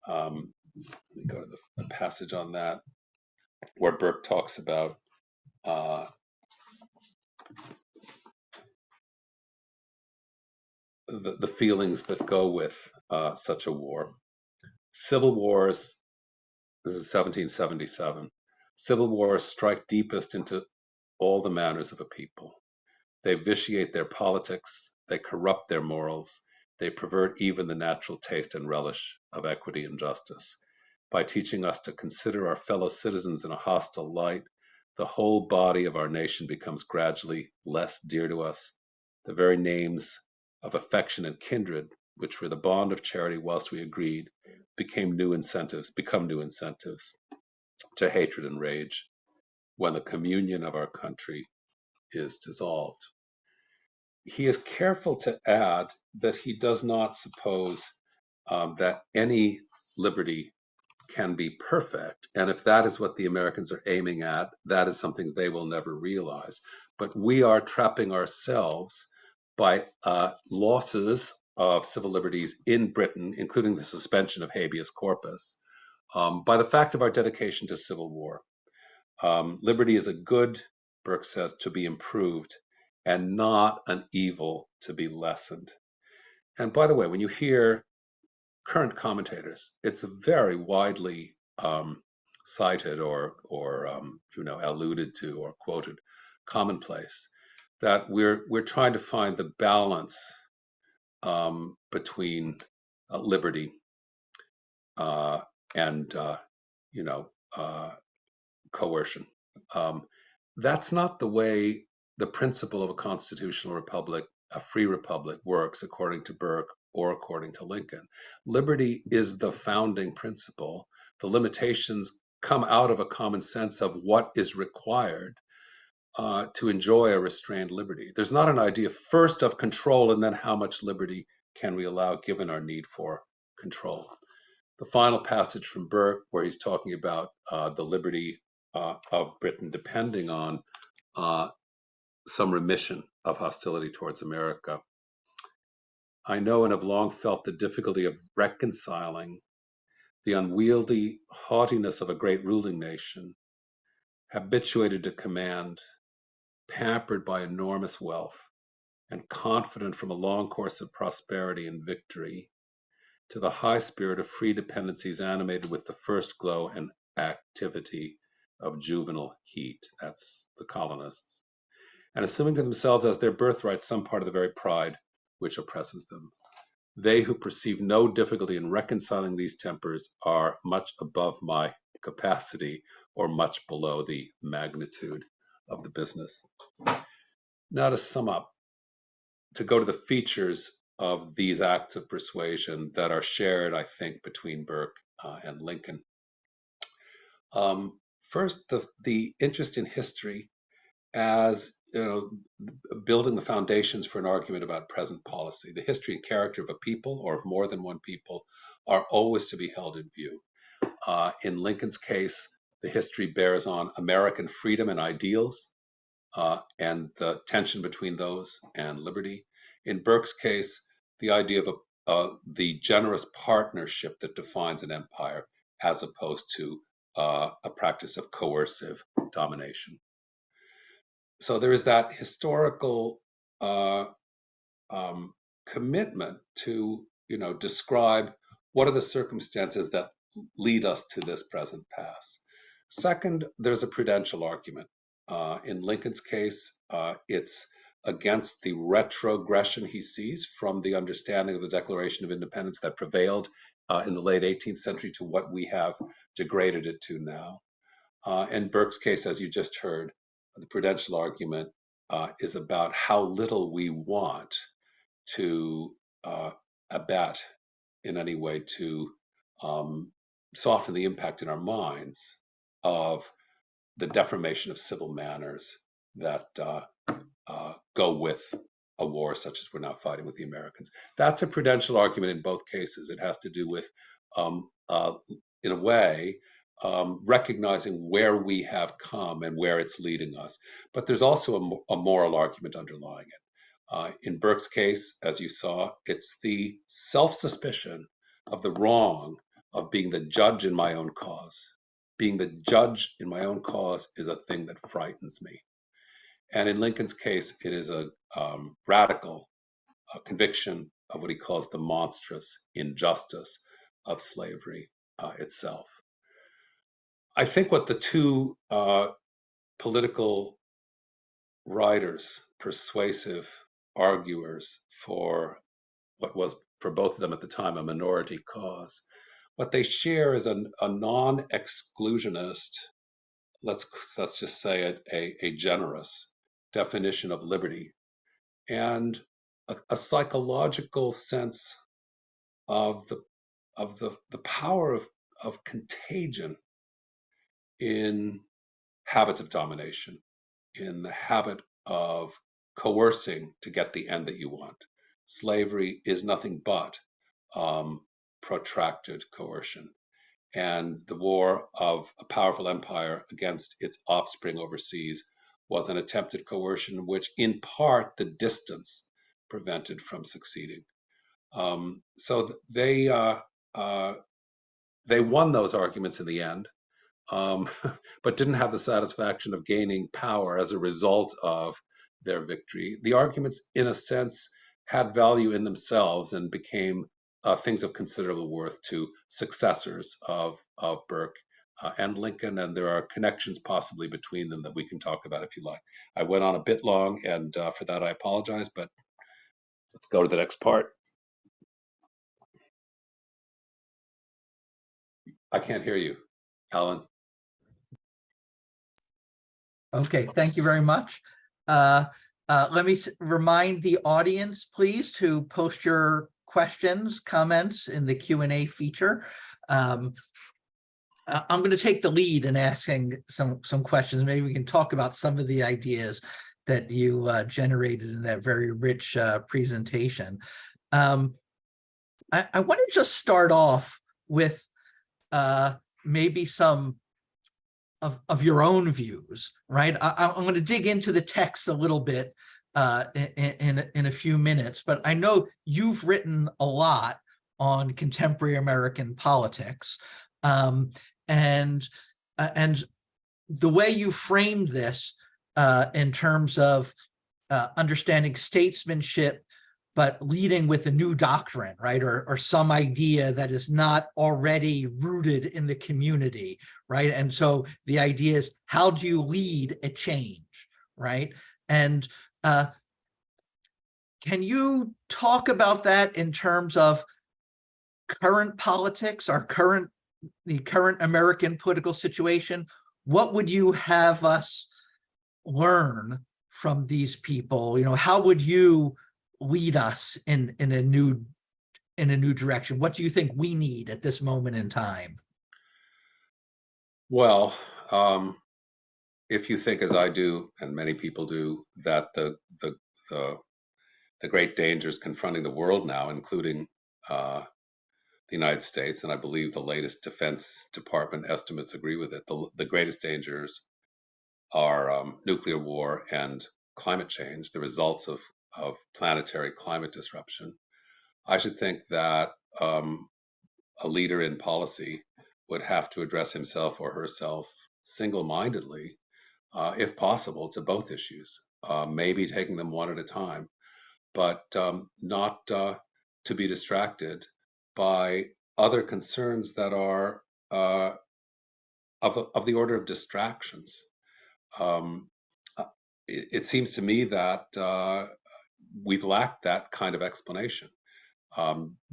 Speaker 2: Let me go to the passage on that, where Burke talks about the feelings that go with such a war. Civil wars, this is 1777, civil wars strike deepest into all the manners of a people. They vitiate their politics, they corrupt their morals, they pervert even the natural taste and relish of equity and justice. By teaching us to consider our fellow citizens in a hostile light, the whole body of our nation becomes gradually less dear to us. The very names of affection and kindred, which were the bond of charity whilst we agreed, become new incentives to hatred and rage when the communion of our country is dissolved. He is careful to add that he does not suppose that any liberty can be perfect. And if that is what the Americans are aiming at, that is something they will never realize. But we are trapping ourselves by losses of civil liberties in Britain, including the suspension of habeas corpus, by the fact of our dedication to civil war. Liberty is a good, Burke says, to be improved and not an evil to be lessened. And by the way, when you hear current commentators, it's a very widely cited or alluded to or quoted commonplace that we're trying to find the balance between liberty and coercion. That's not the way the principle of a constitutional republic, a free republic, works according to Burke or according to Lincoln. Liberty is the founding principle. The limitations come out of a common sense of what is required to enjoy a restrained liberty. There's not an idea first of control and then how much liberty can we allow given our need for control. The final passage from Burke, where he's talking about the liberty of Britain depending on some remission of hostility towards America. I know and have long felt the difficulty of reconciling the unwieldy haughtiness of a great ruling nation, habituated to command, pampered by enormous wealth, and confident from a long course of prosperity and victory, to the high spirit of free dependencies animated with the first glow and activity of juvenile heat. That's the colonists. And assuming to themselves as their birthright some part of the very pride which oppresses them. They who perceive no difficulty in reconciling these tempers are much above my capacity or much below the magnitude of the business. Now to sum up, to go to the features of these acts of persuasion that are shared, I think, between Burke and Lincoln. First, the interest in history as building the foundations for an argument about present policy. The history and character of a people or of more than one people are always to be held in view. In Lincoln's case, the history bears on American freedom and ideals and the tension between those and liberty. In Burke's case, the idea of the generous partnership that defines an empire as opposed to a practice of coercive domination. So there is that historical commitment to, describe what are the circumstances that lead us to this present pass. Second, there's a prudential argument. In Lincoln's case, it's against the retrogression he sees from the understanding of the Declaration of Independence that prevailed in the late 18th century to what we have degraded it to now. In Burke's case, as you just heard, the prudential argument is about how little we want to abet in any way to soften the impact in our minds of the deformation of civil manners that go with a war such as we're now fighting with the Americans. That's a prudential argument in both cases. It has to do with, in a way, recognizing where we have come and where it's leading us. But there's also a moral argument underlying it. In Burke's case, as you saw, it's the self-suspicion of the wrong of being the judge in my own cause. Being the judge in my own cause is a thing that frightens me. And in Lincoln's case, it is a radical conviction of what he calls the monstrous injustice of slavery itself. I think what the two political writers, persuasive arguers for what was for both of them at the time a minority cause, what they share is a non-exclusionist, let's just say a generous definition of liberty, and a psychological sense of the power of contagion in habits of domination, in the habit of coercing to get the end that you want. Slavery is nothing but protracted coercion. And the war of a powerful empire against its offspring overseas was an attempted coercion, which in part the distance prevented from succeeding. So they won those arguments in the end, but didn't have the satisfaction of gaining power as a result of their victory. The arguments, in a sense, had value in themselves and became things of considerable worth to successors of Burke and Lincoln, and there are connections possibly between them that we can talk about if you like. I went on a bit long, and for that I apologize, but let's go to the next part. I can't hear you, Alan.
Speaker 1: Okay, thank you very much. Let me remind the audience, please, to post your questions, comments in the Q&A feature. I'm going to take the lead in asking some questions. Maybe we can talk about some of the ideas that you generated in that very rich presentation. I want to just start off with maybe some of your own views, right? I'm going to dig into the text a little bit in a few minutes, but I know you've written a lot on contemporary American politics, and the way you framed this in terms of understanding statesmanship, but leading with a new doctrine, right? Or some idea that is not already rooted in the community, right? And so the idea is, how do you lead a change, right? And can you talk about that in terms of current politics, the current American political situation? What would you have us learn from these people? How would you lead us in a new direction? What do you think we need at this moment in time?
Speaker 2: Well, if you think, as I do, and many people do, that the great dangers confronting the world now, including the United States, and I believe the latest Defense Department estimates agree with it, the greatest dangers are nuclear war and climate change, the results of planetary climate disruption. I should think that a leader in policy would have to address himself or herself single-mindedly, if possible, to both issues, maybe taking them one at a time, but not to be distracted by other concerns that are of the order of distractions. Um, it seems to me that we've lacked that kind of explanation.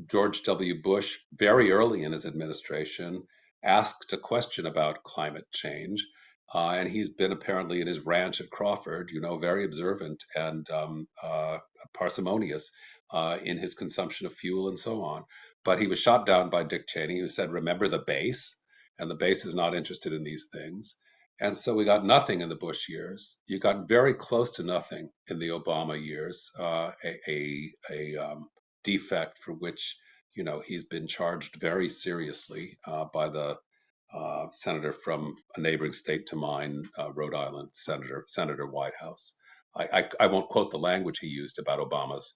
Speaker 2: George W. Bush, very early in his administration, asked a question about climate change. And he's been apparently in his ranch at Crawford, very observant and parsimonious in his consumption of fuel and so on. But he was shot down by Dick Cheney, who said, "Remember the base," and the base is not interested in these things. And so we got nothing in the Bush years. You got very close to nothing in the Obama years, a defect for which he's been charged very seriously by the senator from a neighboring state to mine, Rhode Island, Senator Whitehouse. I won't quote the language he used about Obama's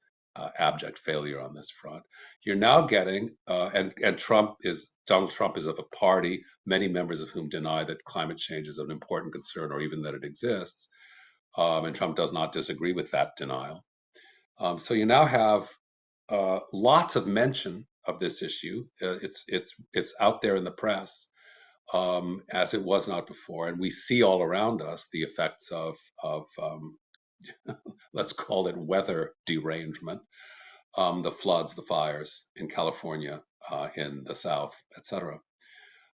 Speaker 2: abject failure on this front. You're now getting, and Donald Trump is of a party, many members of whom deny that climate change is an important concern or even that it exists. And Trump does not disagree with that denial. So you now have lots of mention of this issue. It's out there in the press, as it was not before, and we see all around us the effects of let's call it weather derangement, the floods, the fires in California, in the South, etc.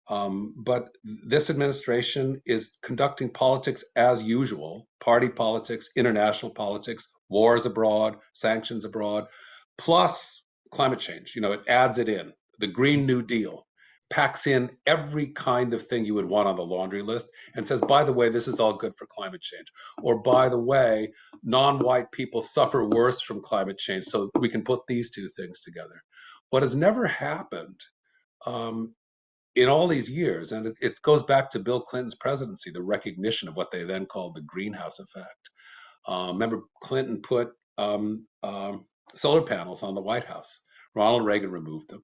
Speaker 2: But this administration is conducting politics as usual, party politics, international politics, wars abroad, sanctions abroad, plus climate change. It adds it in. The Green New Deal packs in every kind of thing you would want on the laundry list and says, by the way, this is all good for climate change. Or by the way, non-white people suffer worse from climate change, so we can put these two things together. What has never happened in all these years, and it goes back to Bill Clinton's presidency, the recognition of what they then called the greenhouse effect. Remember, Clinton put solar panels on the White House. Ronald Reagan removed them.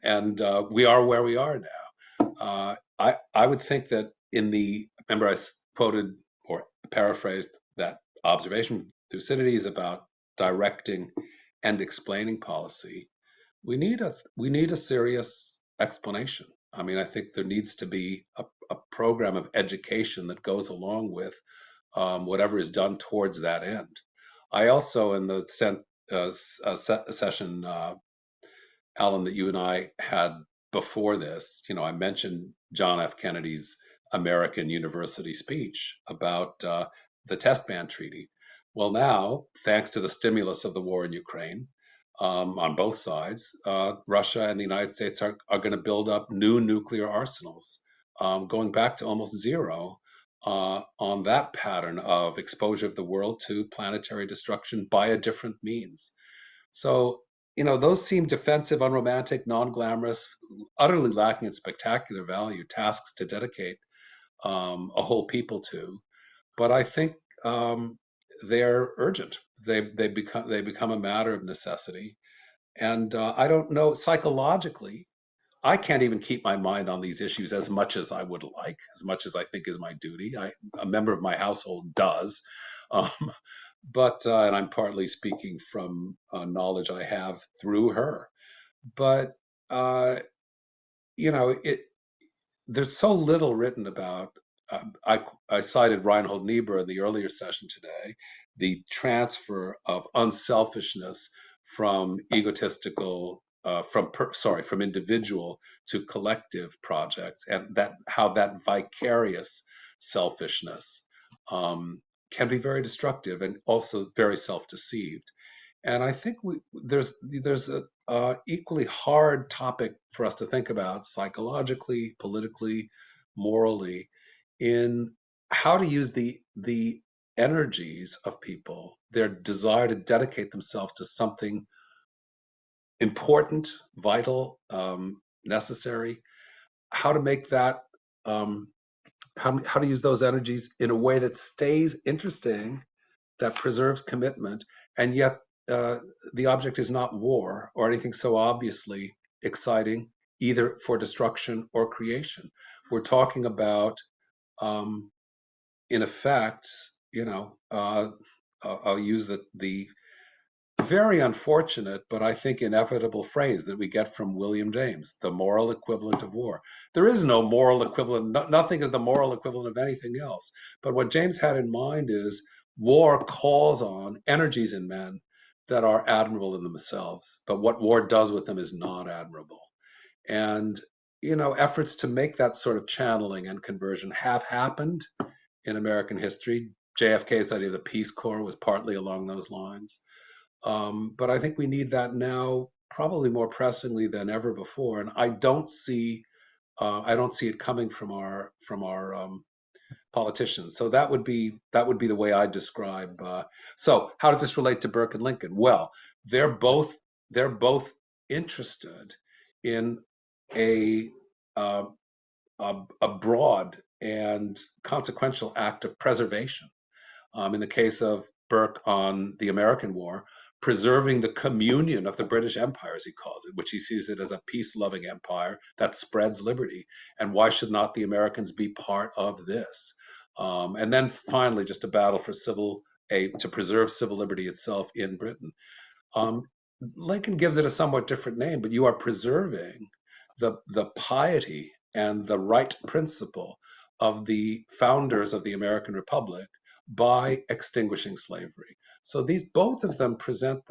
Speaker 2: And we are where we are now. I would think that remember I quoted or paraphrased that observation, Thucydides, about directing and explaining policy. We need a serious explanation. I mean, I think there needs to be a program of education that goes along with whatever is done towards that end. I also, in the session, Alan, that you and I had before this, I mentioned John F. Kennedy's American University speech about the test ban treaty. Well, now, thanks to the stimulus of the war in Ukraine, on both sides, Russia and the United States are going to build up new nuclear arsenals, going back to almost zero on that pattern of exposure of the world to planetary destruction by a different means. So, those seem defensive, unromantic, non-glamorous, utterly lacking in spectacular value tasks to dedicate a whole people to. But I think they're urgent. They become a matter of necessity. And I don't know, psychologically, I can't even keep my mind on these issues as much as I would like, as much as I think is my duty. A member of my household does. Um, and I'm partly speaking from knowledge I have through her. But, there's so little written about. I cited Reinhold Niebuhr in the earlier session today, the transfer of unselfishness from egotistical, from individual to collective projects, and how that vicarious selfishness can be very destructive and also very self-deceived. And I think there's a equally hard topic for us to think about psychologically, politically, morally, in how to use the energies of people, their desire to dedicate themselves to something important, vital, necessary, how to make that, how to use those energies in a way that stays interesting, that preserves commitment, and yet the object is not war or anything so obviously exciting, either for destruction or creation. We're talking about, in effect, I'll use the very unfortunate, but I think inevitable phrase that we get from William James, the moral equivalent of war. There is no moral equivalent. Nothing is the moral equivalent of anything else. But what James had in mind is war calls on energies in men that are admirable in themselves. But what war does with them is not admirable. And, efforts to make that sort of channeling and conversion have happened in American history. JFK's idea of the Peace Corps was partly along those lines. But I think we need that now, probably more pressingly than ever before. And I don't see it coming from our politicians. So that would be the way I describe. So how does this relate to Burke and Lincoln? Well, they're both interested in a a broad and consequential act of preservation. In the case of Burke on the American War, preserving the communion of the British Empire, as he calls it, which he sees it as a peace-loving empire that spreads liberty. And why should not the Americans be part of this? And then finally, just a battle for to preserve civil liberty itself in Britain. Lincoln gives it a somewhat different name, but you are preserving the piety and the right principle of the founders of the American Republic by extinguishing slavery. So both of them present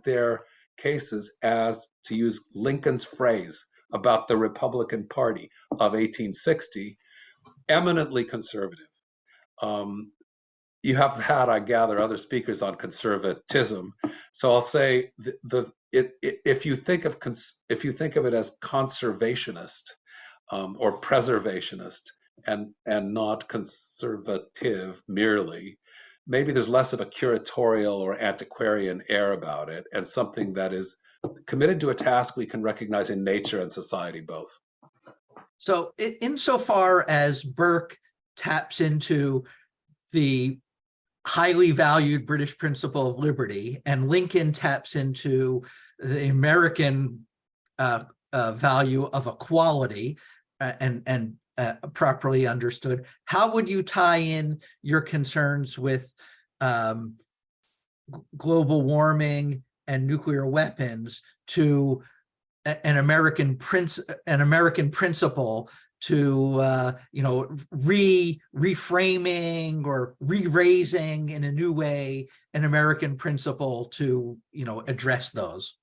Speaker 2: their cases as, to use Lincoln's phrase about the Republican Party of 1860, eminently conservative. You have had, I gather, other speakers on conservatism. So I'll say if you think of it as conservationist or preservationist and not conservative merely, maybe there's less of a curatorial or antiquarian air about it, and something that is committed to a task we can recognize in nature and society both.
Speaker 1: So insofar as Burke taps into the highly valued British principle of liberty, and Lincoln taps into the American value of equality and properly understood, how would you tie in your concerns with global warming and nuclear weapons to an American principle to reframing or re-raising in a new way an American principle to address those?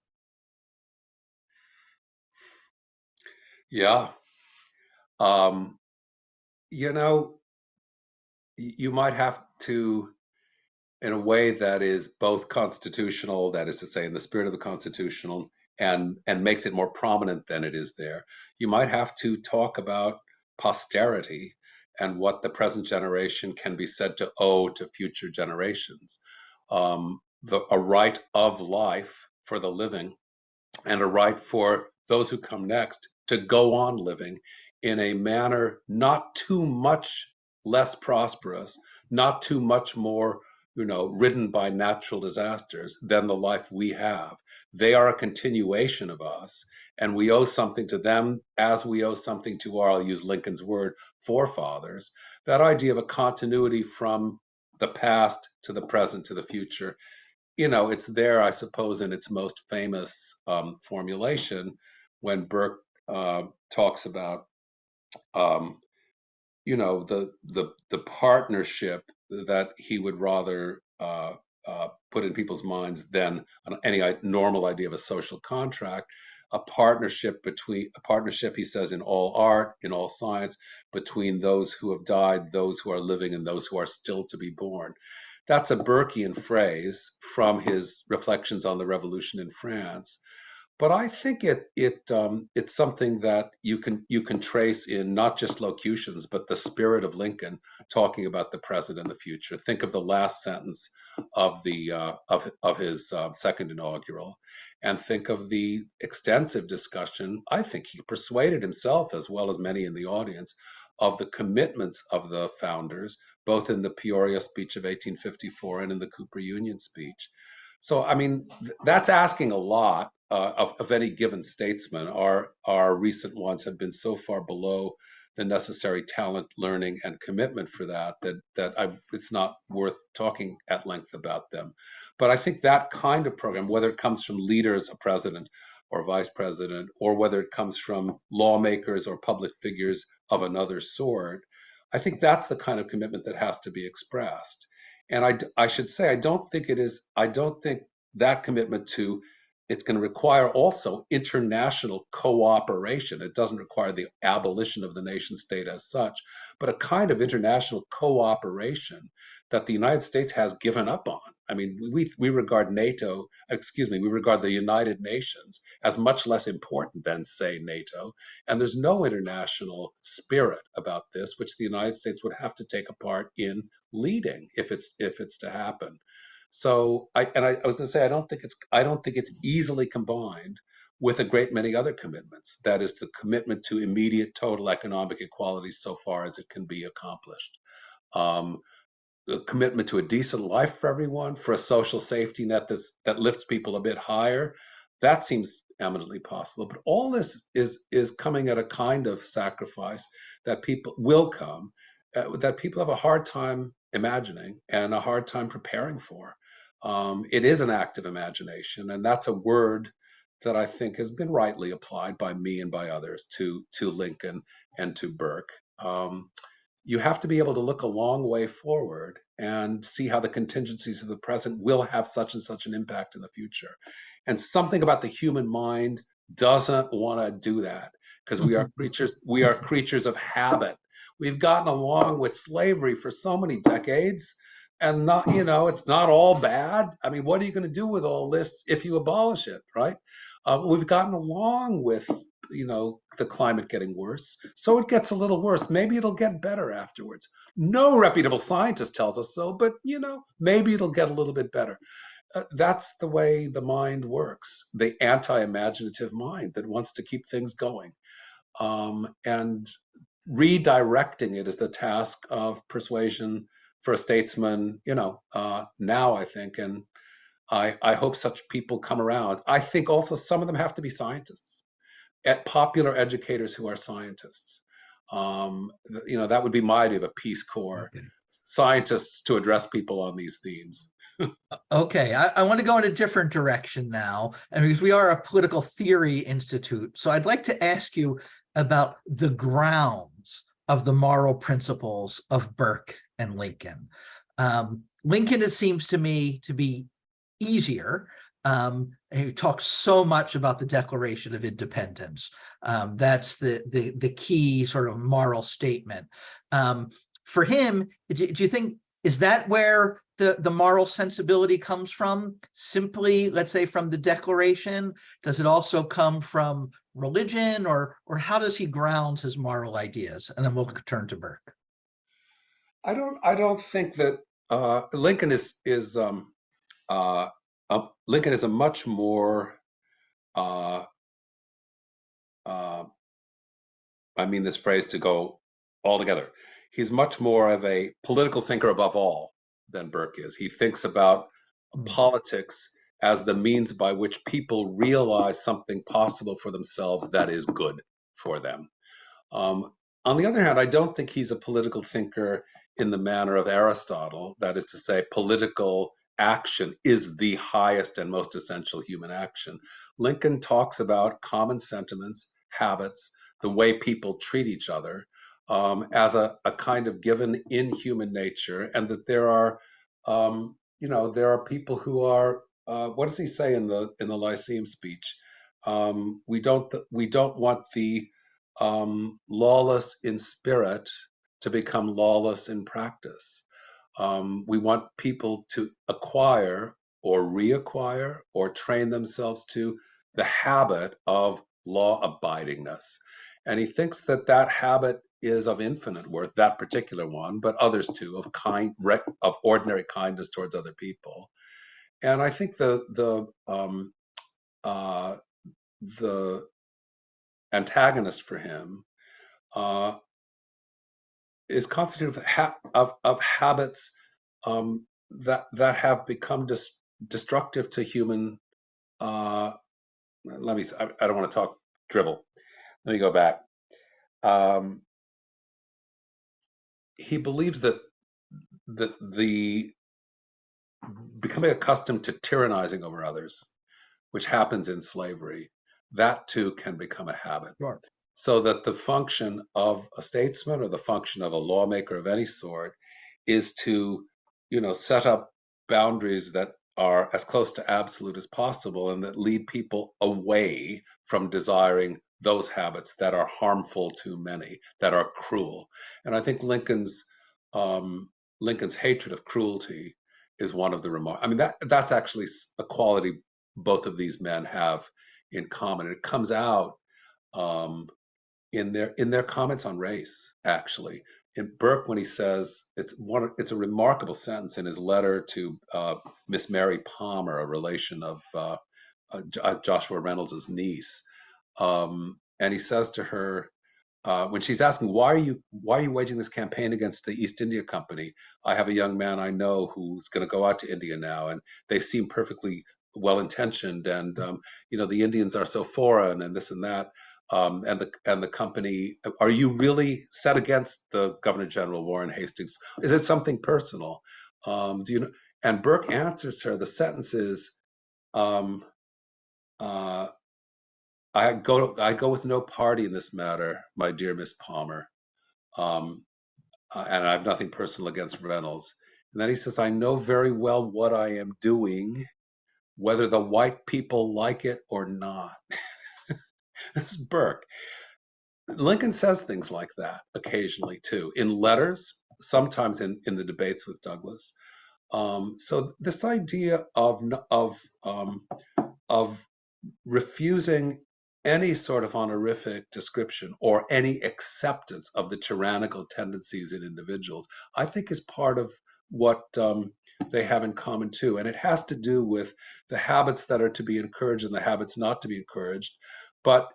Speaker 2: Yeah. You might have to, in a way that is both constitutional, that is to say, in the spirit of the constitutional, and makes it more prominent than it is there, you might have to talk about posterity and what the present generation can be said to owe to future generations. A right of life for the living, and a right for those who come next to go on living in a manner not too much less prosperous, not too much more ridden by natural disasters than the life we have. They are a continuation of us, and we owe something to them as we owe something to our, I'll use Lincoln's word, forefathers. That idea of a continuity from the past to the present to the future, it's there, I suppose, in its most famous formulation when Burke talks about the partnership that he would rather put in people's minds than any normal idea of a social contract. A partnership, he says, in all art, in all science, between those who have died, those who are living, and those who are still to be born. That's a Burkean phrase from his reflections on the revolution in France. But I think it's something that you can trace in not just locutions, but the spirit of Lincoln talking about the present and the future. Think of the last sentence of his second inaugural, and think of the extensive discussion. I think he persuaded himself, as well as many in the audience, of the commitments of the founders, both in the Peoria speech of 1854 and in the Cooper Union speech. So, I mean, that's asking a lot. of any given statesman. Our recent ones have been so far below the necessary talent, learning, and commitment for it's not worth talking at length about them. But I think that kind of program, whether it comes from leaders, a president or vice president, or whether it comes from lawmakers or public figures of another sort, I think that's the kind of commitment that has to be expressed. And I should say, I don't think that commitment to it's going to require also international cooperation. It doesn't require the abolition of the nation state as such, but a kind of international cooperation that the United States has given up on. I mean, we regard we regard the United Nations as much less important than, say, NATO. And there's no international spirit about this, which the United States would have to take a part in leading if it's to happen. So I was going to say I don't think it's easily combined with a great many other commitments. That is the commitment to immediate total economic equality so far as it can be accomplished. A commitment to a decent life for everyone, for a social safety net that lifts people a bit higher. That seems eminently possible. But all this is coming at a kind of sacrifice that people will come, that people have a hard time imagining and a hard time preparing for. It is an act of imagination, and that's a word that I think has been rightly applied by me and by others to Lincoln and to Burke. You have to be able to look a long way forward and see how the contingencies of the present will have such and such an impact in the future. And something about the human mind doesn't want to do that, because we are creatures of habit. We've gotten along with slavery for so many decades, and not, it's not all bad. I mean, what are you going to do with all this if you abolish it, right? We've gotten along with the climate getting worse, so it gets a little worse. Maybe it'll get better afterwards. No reputable scientist tells us so, but maybe it'll get a little bit better. That's the way the mind works, the anti-imaginative mind that wants to keep things going. And redirecting it is the task of persuasion for a statesman, now, I think. And I hope such people come around. I think also some of them have to be scientists, popular educators who are scientists. That would be my idea of a Peace Corps,
Speaker 1: Okay.
Speaker 2: scientists to address people on these themes.
Speaker 1: Okay, I want to go in a different direction now, and because we are a political theory institute, so I'd like to ask you about the grounds of the moral principles of Burke and Lincoln. Lincoln, it seems to me, to be easier. He talks so much about the Declaration of Independence. That's the key sort of moral statement. For him, do you think, is that where the moral sensibility comes from? Simply, let's say, from the Declaration? Does it also come from religion, or how does he ground his moral ideas? And then we'll turn to Burke.
Speaker 2: I don't think that Lincoln is Lincoln is a much more I mean this phrase to go all together. He's much more of a political thinker above all than Burke is. He thinks about politics as the means by which people realize something possible for themselves that is good for them. On the other hand, I don't think he's a political thinker in the manner of Aristotle. That is to say, political action is the highest and most essential human action. Lincoln talks about common sentiments, habits, the way people treat each other, as a kind of given in human nature, and that there are, there are people who are. What does he say in the Lyceum speech? We don't want the lawless in spirit to become lawless in practice. We want people to acquire or reacquire or train themselves to the habit of law abidingness. And he thinks that habit is of infinite worth, that particular one, but others too, of ordinary kindness towards other people. And I think the antagonist for him is constituted of habits that have become destructive to human let me, I don't want to talk drivel. Let me go back. Um, he believes that the becoming accustomed to tyrannizing over others, which happens in slavery, that too can become a habit.
Speaker 1: Sure.
Speaker 2: So that the function of a statesman or the function of a lawmaker of any sort is to, set up boundaries that are as close to absolute as possible and that lead people away from desiring those habits that are harmful to many, that are cruel. And I think Lincoln's hatred of cruelty is one of the remarks. I mean, that's actually a quality both of these men have in common. It comes out um, in their comments on race, actually. In Burke, when he says it's a remarkable sentence in his letter to Miss Mary Palmer, a relation of Joshua Reynolds's niece, and he says to her, when she's asking why are you waging this campaign against the East India Company? I have a young man I know who's going to go out to India now, and they seem perfectly well intentioned, and the Indians are so foreign, and this and that. And the company, are you really set against the Governor General Warren Hastings? Is it something personal? Do you know? And Burke answers her. The sentence is, um, uh, I go with no party in this matter, my dear Miss Palmer. Um, and I have nothing personal against Reynolds. And then he says, I know very well what I am doing, whether the white people like it or not. This is Burke. Lincoln says things like that occasionally too, in letters, sometimes in the debates with Douglas. So this idea of refusing any sort of honorific description or any acceptance of the tyrannical tendencies in individuals, I think is part of what they have in common too. And it has to do with the habits that are to be encouraged and the habits not to be encouraged. But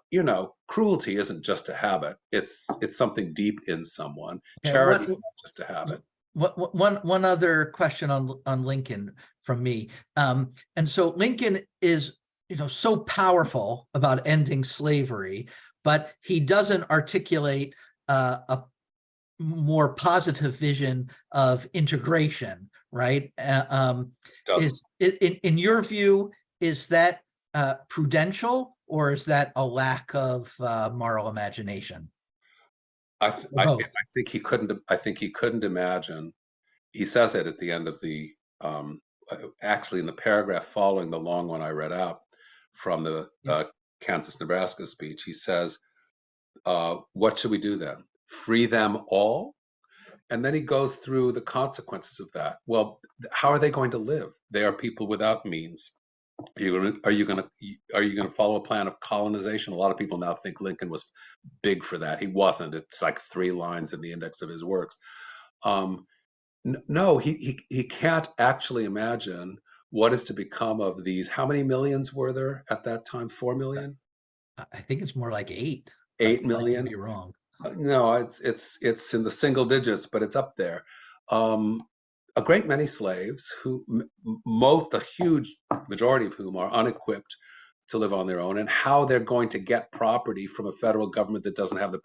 Speaker 2: cruelty isn't just a habit; it's something deep in someone.
Speaker 1: Okay,
Speaker 2: Charity is not just a habit.
Speaker 1: one other question on Lincoln from me. And so Lincoln is, so powerful about ending slavery, but he doesn't articulate a more positive vision of integration, right?
Speaker 2: Doesn't.
Speaker 1: In your view, is that prudential, or is that a lack of moral imagination?
Speaker 2: I
Speaker 1: Both.
Speaker 2: think he couldn't. I think he couldn't imagine. He says it at the end of actually in the paragraph following the long one I read out from the
Speaker 1: Yeah.
Speaker 2: Kansas-Nebraska speech. He says, "What should we do then? Free them all?" And then he goes through the consequences of that. Well, how are they going to live? They are people without means. Are you going to follow a plan of colonization? A lot of people now think Lincoln was big for that. He wasn't. It's like 3 lines in the index of his works. Um, no, he can't actually imagine what is to become of these. How many millions were there at that time? 4 million?
Speaker 1: I think it's more like 8, but
Speaker 2: Eight
Speaker 1: I could
Speaker 2: million?
Speaker 1: be wrong.
Speaker 2: No, it's in the single digits, but it's up there. Um, a great many slaves who most the huge majority of whom are unequipped to live on their own, and how they're going to get property from a federal government that doesn't have the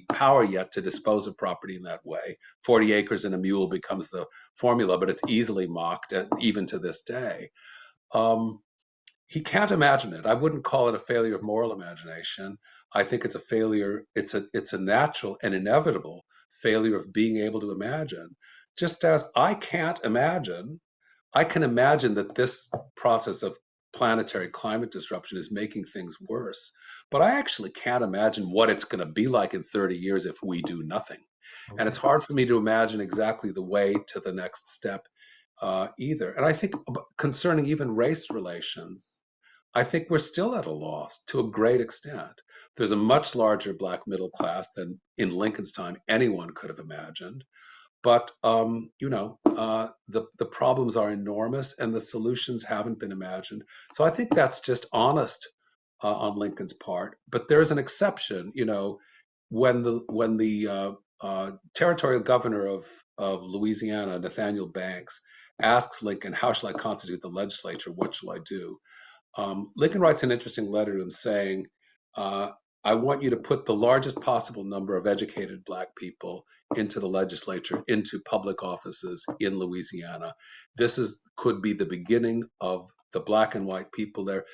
Speaker 2: power yet to dispose of property in that way. 40 acres and a mule becomes the formula, but it's easily mocked even to this day. Um, he can't imagine it. I wouldn't call it a failure of moral imagination. I think it's a failure. It's a natural and inevitable failure of being able to imagine. Just as I can't imagine, I can imagine that this process of planetary climate disruption is making things worse. But I actually can't imagine what it's going to be like in 30 years if we do nothing. And it's
Speaker 1: Okay.
Speaker 2: hard for me to imagine exactly the way to the next step either. And I think concerning even race relations, I think we're still at a loss to a great extent. There's a much larger black middle class than in Lincoln's time anyone could have imagined. But the problems are enormous, and the solutions haven't been imagined. So I think that's just honest on Lincoln's part. But there's an exception. When the territorial governor of Louisiana, Nathaniel Banks, asks Lincoln, "How shall I constitute the legislature? What shall I do?" Lincoln writes an interesting letter to him saying, uh, I want you to put the largest possible number of educated Black people into the legislature, into public offices in Louisiana. Could be the beginning of the Black and white people there.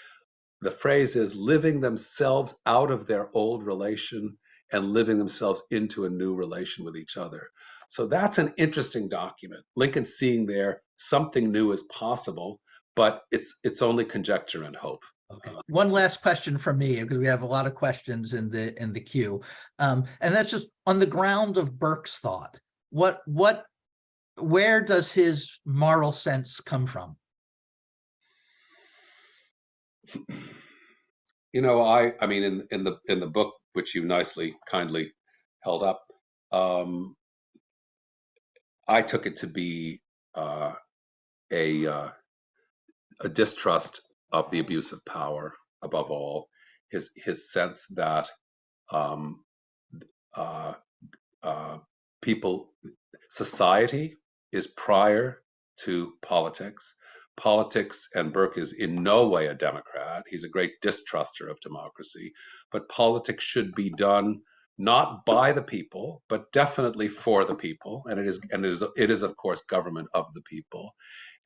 Speaker 2: The phrase is living themselves out of their old relation and living themselves into a new relation with each other. So that's an interesting document. Lincoln seeing there something new is possible, but it's only conjecture and hope.
Speaker 1: Okay. One last question from me, because we have a lot of questions in the queue. And that's just on the ground of Burke's thought. Where does his moral sense come from?
Speaker 2: I mean, in the book, which you kindly held up, I took it to be a distrust of the abuse of power above all. His sense that um, uh, society is prior to politics. Politics, and Burke is in no way a Democrat. He's a great distruster of democracy, but politics should be done not by the people, but definitely for the people. And it is of course government of the people,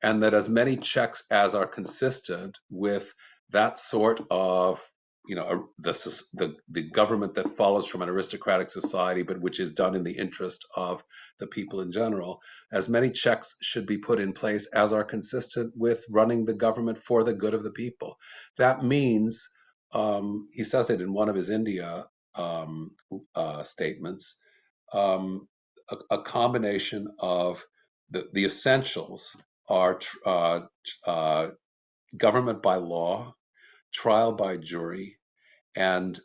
Speaker 2: and that as many checks as are consistent with that sort of the government that follows from an aristocratic society, but which is done in the interest of the people in general, as many checks should be put in place as are consistent with running the government for the good of the people. That means, he says it in one of his India statements, a combination of the essentials are government by law, trial by jury, and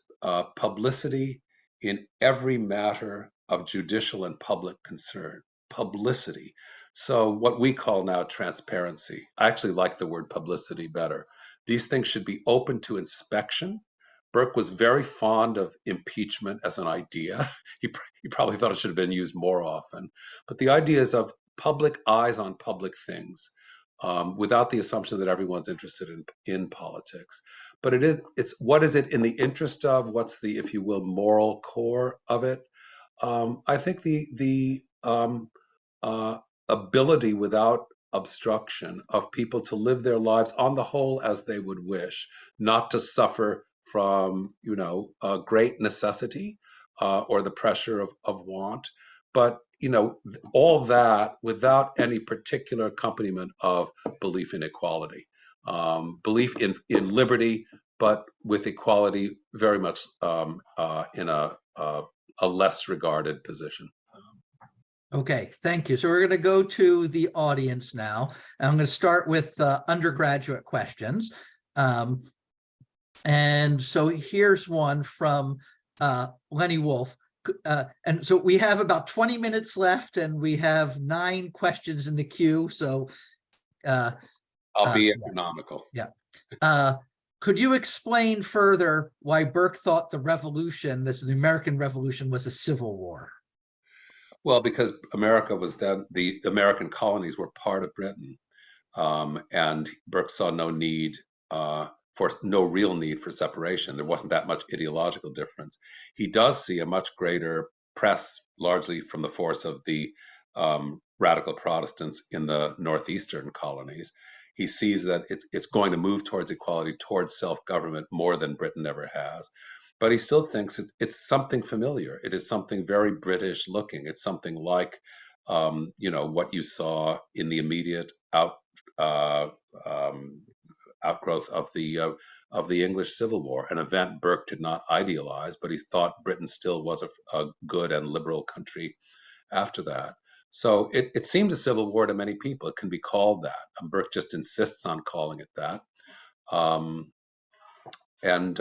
Speaker 2: publicity in every matter of judicial and public concern. Publicity. So, what we call now transparency. I actually like the word publicity better. These things should be open to inspection. Burke was very fond of impeachment as an idea. He probably thought it should have been used more often. But the idea is of public eyes on public things, without the assumption that everyone's interested in politics. But it's what is it in the interest of? What's the, if you will, moral core of it? I think the ability without obstruction of people to live their lives on the whole as they would wish, not to suffer from great necessity or the pressure of want, but all that without any particular accompaniment of belief in equality, belief in liberty, but with equality very much in a less regarded position.
Speaker 1: Okay, thank you. So we're going to go to the audience now. I'm going to start with undergraduate questions. And so here's one from Lenny Wolf. And so we have about 20 minutes left, and we have 9 questions in the queue. So
Speaker 2: I'll be economical.
Speaker 1: Yeah. Could you explain further why Burke thought the American Revolution, was a civil war?
Speaker 2: Well, because America was then, the American colonies were part of Britain, and Burke saw no real need for separation. There wasn't that much ideological difference. He does see a much greater press, largely from the force of the radical Protestants in the northeastern colonies. He sees that it's going to move towards equality, towards self-government more than Britain ever has. But he still thinks it's something familiar. It is something very British looking. It's something like, what you saw in the immediate outgrowth of the English Civil War, an event Burke did not idealize, but he thought Britain still was a good and liberal country after that. So it seemed a civil war to many people. It can be called that. Burke just insists on calling it that. And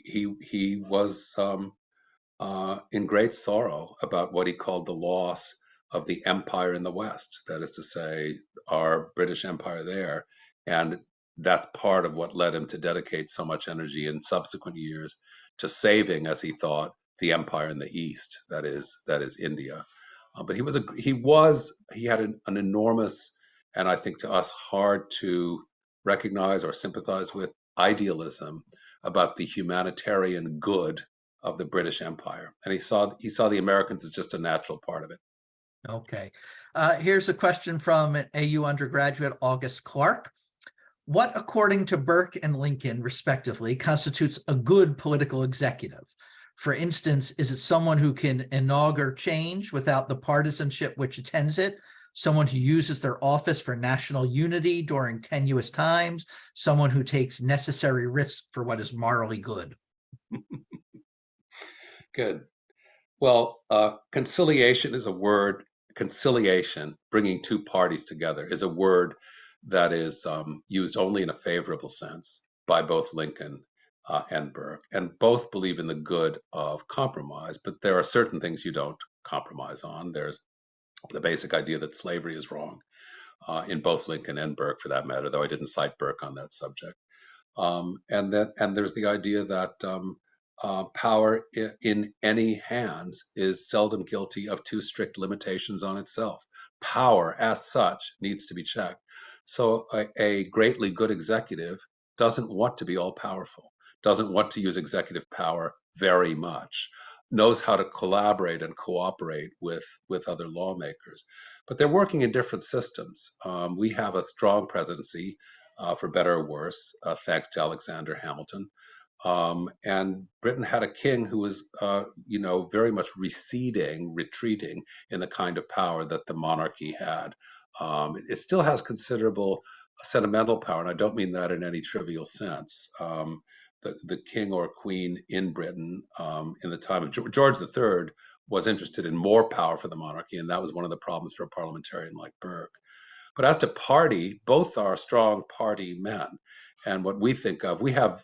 Speaker 2: he was in great sorrow about what he called the loss of the empire in the West. That is to say, our British Empire there. And that's part of what led him to dedicate so much energy in subsequent years to saving, as he thought, the empire in the East. That is India. But he had an enormous, and I think to us hard to recognize or sympathize with, idealism about the humanitarian good of the British Empire, and he saw the Americans as just a natural part of it.
Speaker 1: Okay. Here's a question from an AU undergraduate, August Clark. What, according to Burke and Lincoln, respectively, constitutes a good political executive? For instance, is it someone who can inaugurate change without the partisanship which attends it? Someone who uses their office for national unity during tenuous times? Someone who takes necessary risks for what is morally good?
Speaker 2: Good. Well, conciliation is a word. Conciliation, bringing two parties together, is a word that is used only in a favorable sense by both Lincoln and Burke, and both believe in the good of compromise. But there are certain things you don't compromise on. There's the basic idea that slavery is wrong in both Lincoln and Burke, for that matter, though I didn't cite Burke on that subject. And there's the idea that power in any hands is seldom guilty of too strict limitations on itself. Power, as such, needs to be checked. So a greatly good executive doesn't want to be all powerful, doesn't want to use executive power very much, knows how to collaborate and cooperate with other lawmakers. But they're working in different systems. We have a strong presidency, for better or worse, thanks to Alexander Hamilton. And Britain had a king who was, very much retreating in the kind of power that the monarchy had. It still has considerable sentimental power, and I don't mean that in any trivial sense. The king or queen in Britain in the time of George III was interested in more power for the monarchy, and that was one of the problems for a parliamentarian like Burke. But as to party, both are strong party men. And what we think of, we have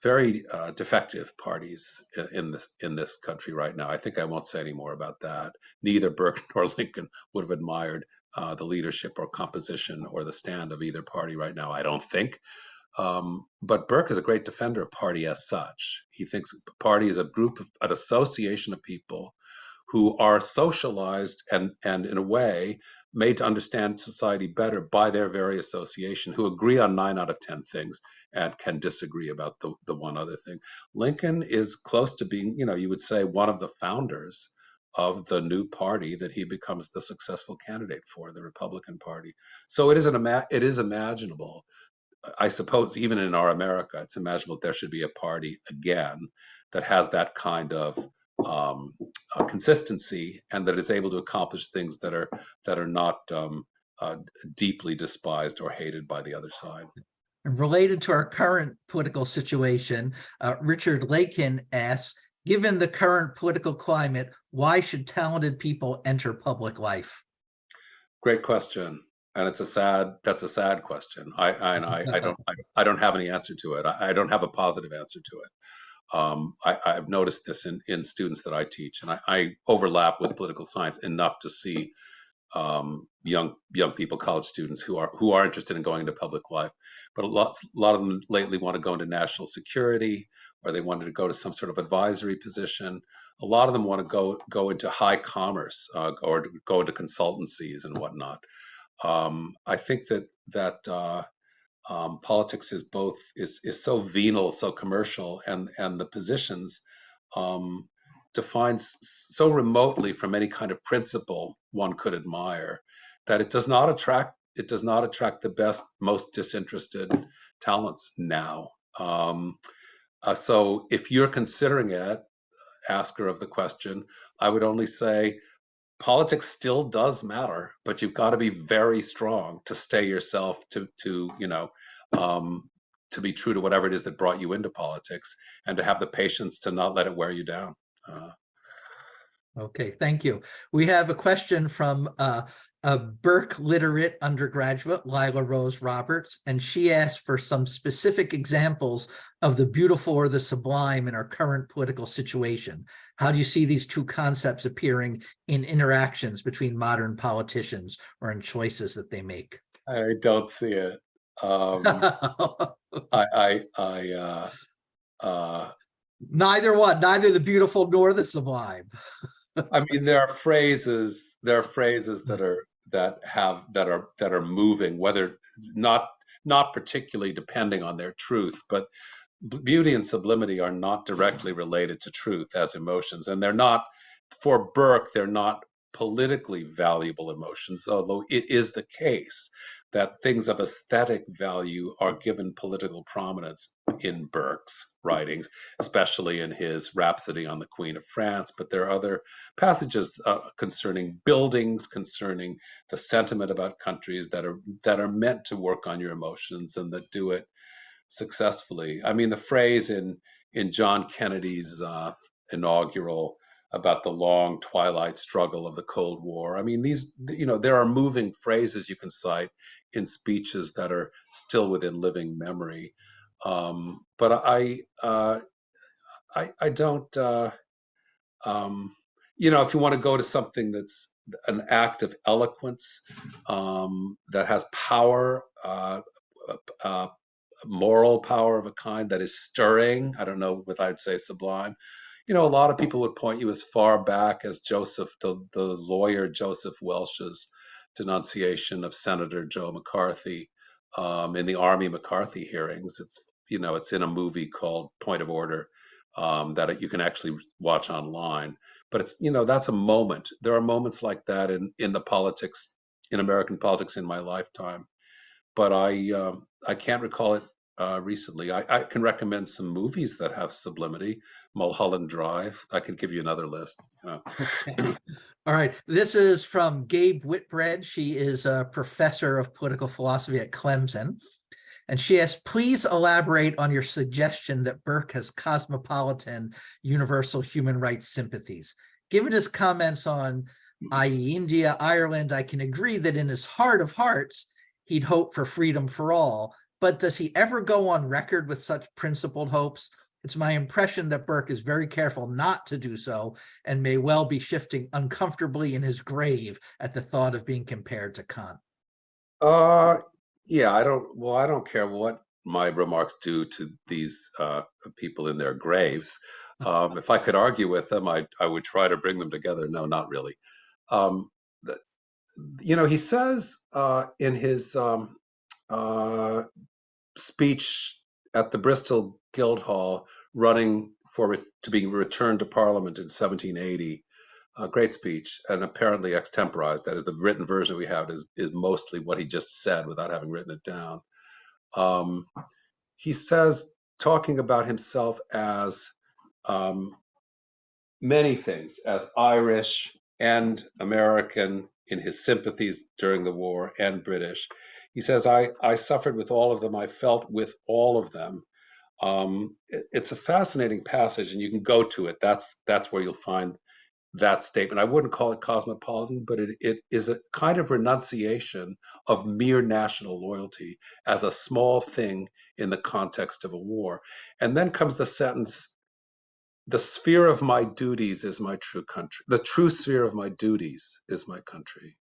Speaker 2: very defective parties in this country right now. I think I won't say any more about that. Neither Burke nor Lincoln would have admired the leadership or composition or the stand of either party right now, I don't think. But Burke is a great defender of party as such. He thinks party is an association of people who are socialized and in a way made to understand society better by their very association, who agree on 9 out of 10 things and can disagree about the one other thing. Lincoln is close to being, you would say, one of the founders of the new party that he becomes the successful candidate for, the Republican Party. So it is imaginable, I suppose, even in our America, it's imaginable there should be a party again that has that kind of consistency and that is able to accomplish things that are not deeply despised or hated by the other side.
Speaker 1: Related to our current political situation, Richard Lakin asks, given the current political climate, why should talented people enter public life? Great
Speaker 2: question. And that's a sad question. I don't have any answer to it. I don't have a positive answer to it. I've noticed this in students that I teach, and I overlap with political science enough to see young people, college students who are interested in going into public life. But a lot of them lately want to go into national security, or they wanted to go to some sort of advisory position. A lot of them want to go into high commerce or to go into consultancies and whatnot. I think that politics is so venal, so commercial, and the positions defined so remotely from any kind of principle one could admire that it does not attract the best, most disinterested talents now. So if you're considering it, asker of the question, I would only say politics still does matter, but you've got to be very strong to stay yourself, to be true to whatever it is that brought you into politics, and to have the patience to not let it wear you down.
Speaker 1: Okay, thank you. We have a question from a Burke literate undergraduate, Lila Rose Roberts, and she asked for some specific examples of the beautiful or the sublime in our current political situation. How do you see these two concepts appearing in interactions between modern politicians or in choices that they make?
Speaker 2: I don't see it.
Speaker 1: Neither the beautiful nor the sublime.
Speaker 2: I mean, there are phrases that are moving, whether not not particularly depending on their truth, but beauty and sublimity are not directly related to truth as emotions, and they're not, for Burke, they're not politically valuable emotions, although it is the case that things of aesthetic value are given political prominence in Burke's writings, especially in his Rhapsody on the Queen of France. But there are other passages concerning buildings, concerning the sentiment about countries that are meant to work on your emotions and that do it successfully. I mean, the phrase in John Kennedy's inaugural about the long twilight struggle of the Cold War. I mean, there are moving phrases you can cite in speeches that are still within living memory. But I don't. If you want to go to something that's an act of eloquence that has power, uh, moral power of a kind that is stirring. I don't know if I'd say sublime. A lot of people would point you as far back as the lawyer Joseph Welch's denunciation of Senator Joe McCarthy in the Army McCarthy hearings. It's in a movie called Point of Order that you can actually watch online. But that's a moment. There are moments like that in the politics, in American politics in my lifetime. But I can't recall it recently. I can recommend some movies that have sublimity. Mulholland Drive. I can give you another list.
Speaker 1: Okay. All right. This is from Gabe Whitbread. She is a professor of political philosophy at Clemson. And she asks, please elaborate on your suggestion that Burke has cosmopolitan, universal human rights sympathies. Given his comments on, i.e. India, Ireland, I can agree that in his heart of hearts, he'd hope for freedom for all. But does he ever go on record with such principled hopes? It's my impression that Burke is very careful not to do so and may well be shifting uncomfortably in his grave at the thought of being compared to Kant.
Speaker 2: Yeah, I don't care what my remarks do to these people in their graves. If I could argue with them, I would try to bring them together. No, not really. Um, he says in his speech at the Bristol Guildhall, running to be returned to Parliament in 1780. A great speech, and apparently extemporized. That is, the written version we have is mostly what he just said without having written it down. He says, talking about himself as many things, as Irish and American in his sympathies during the war, and British. He says, I suffered with all of them. I felt with all of them. It's a fascinating passage, and you can go to it. That's where you'll find that statement. I wouldn't call it cosmopolitan, but it is a kind of renunciation of mere national loyalty as a small thing in the context of a war. And then comes the sentence, the sphere of my duties is my true country. The true sphere of my duties is my country.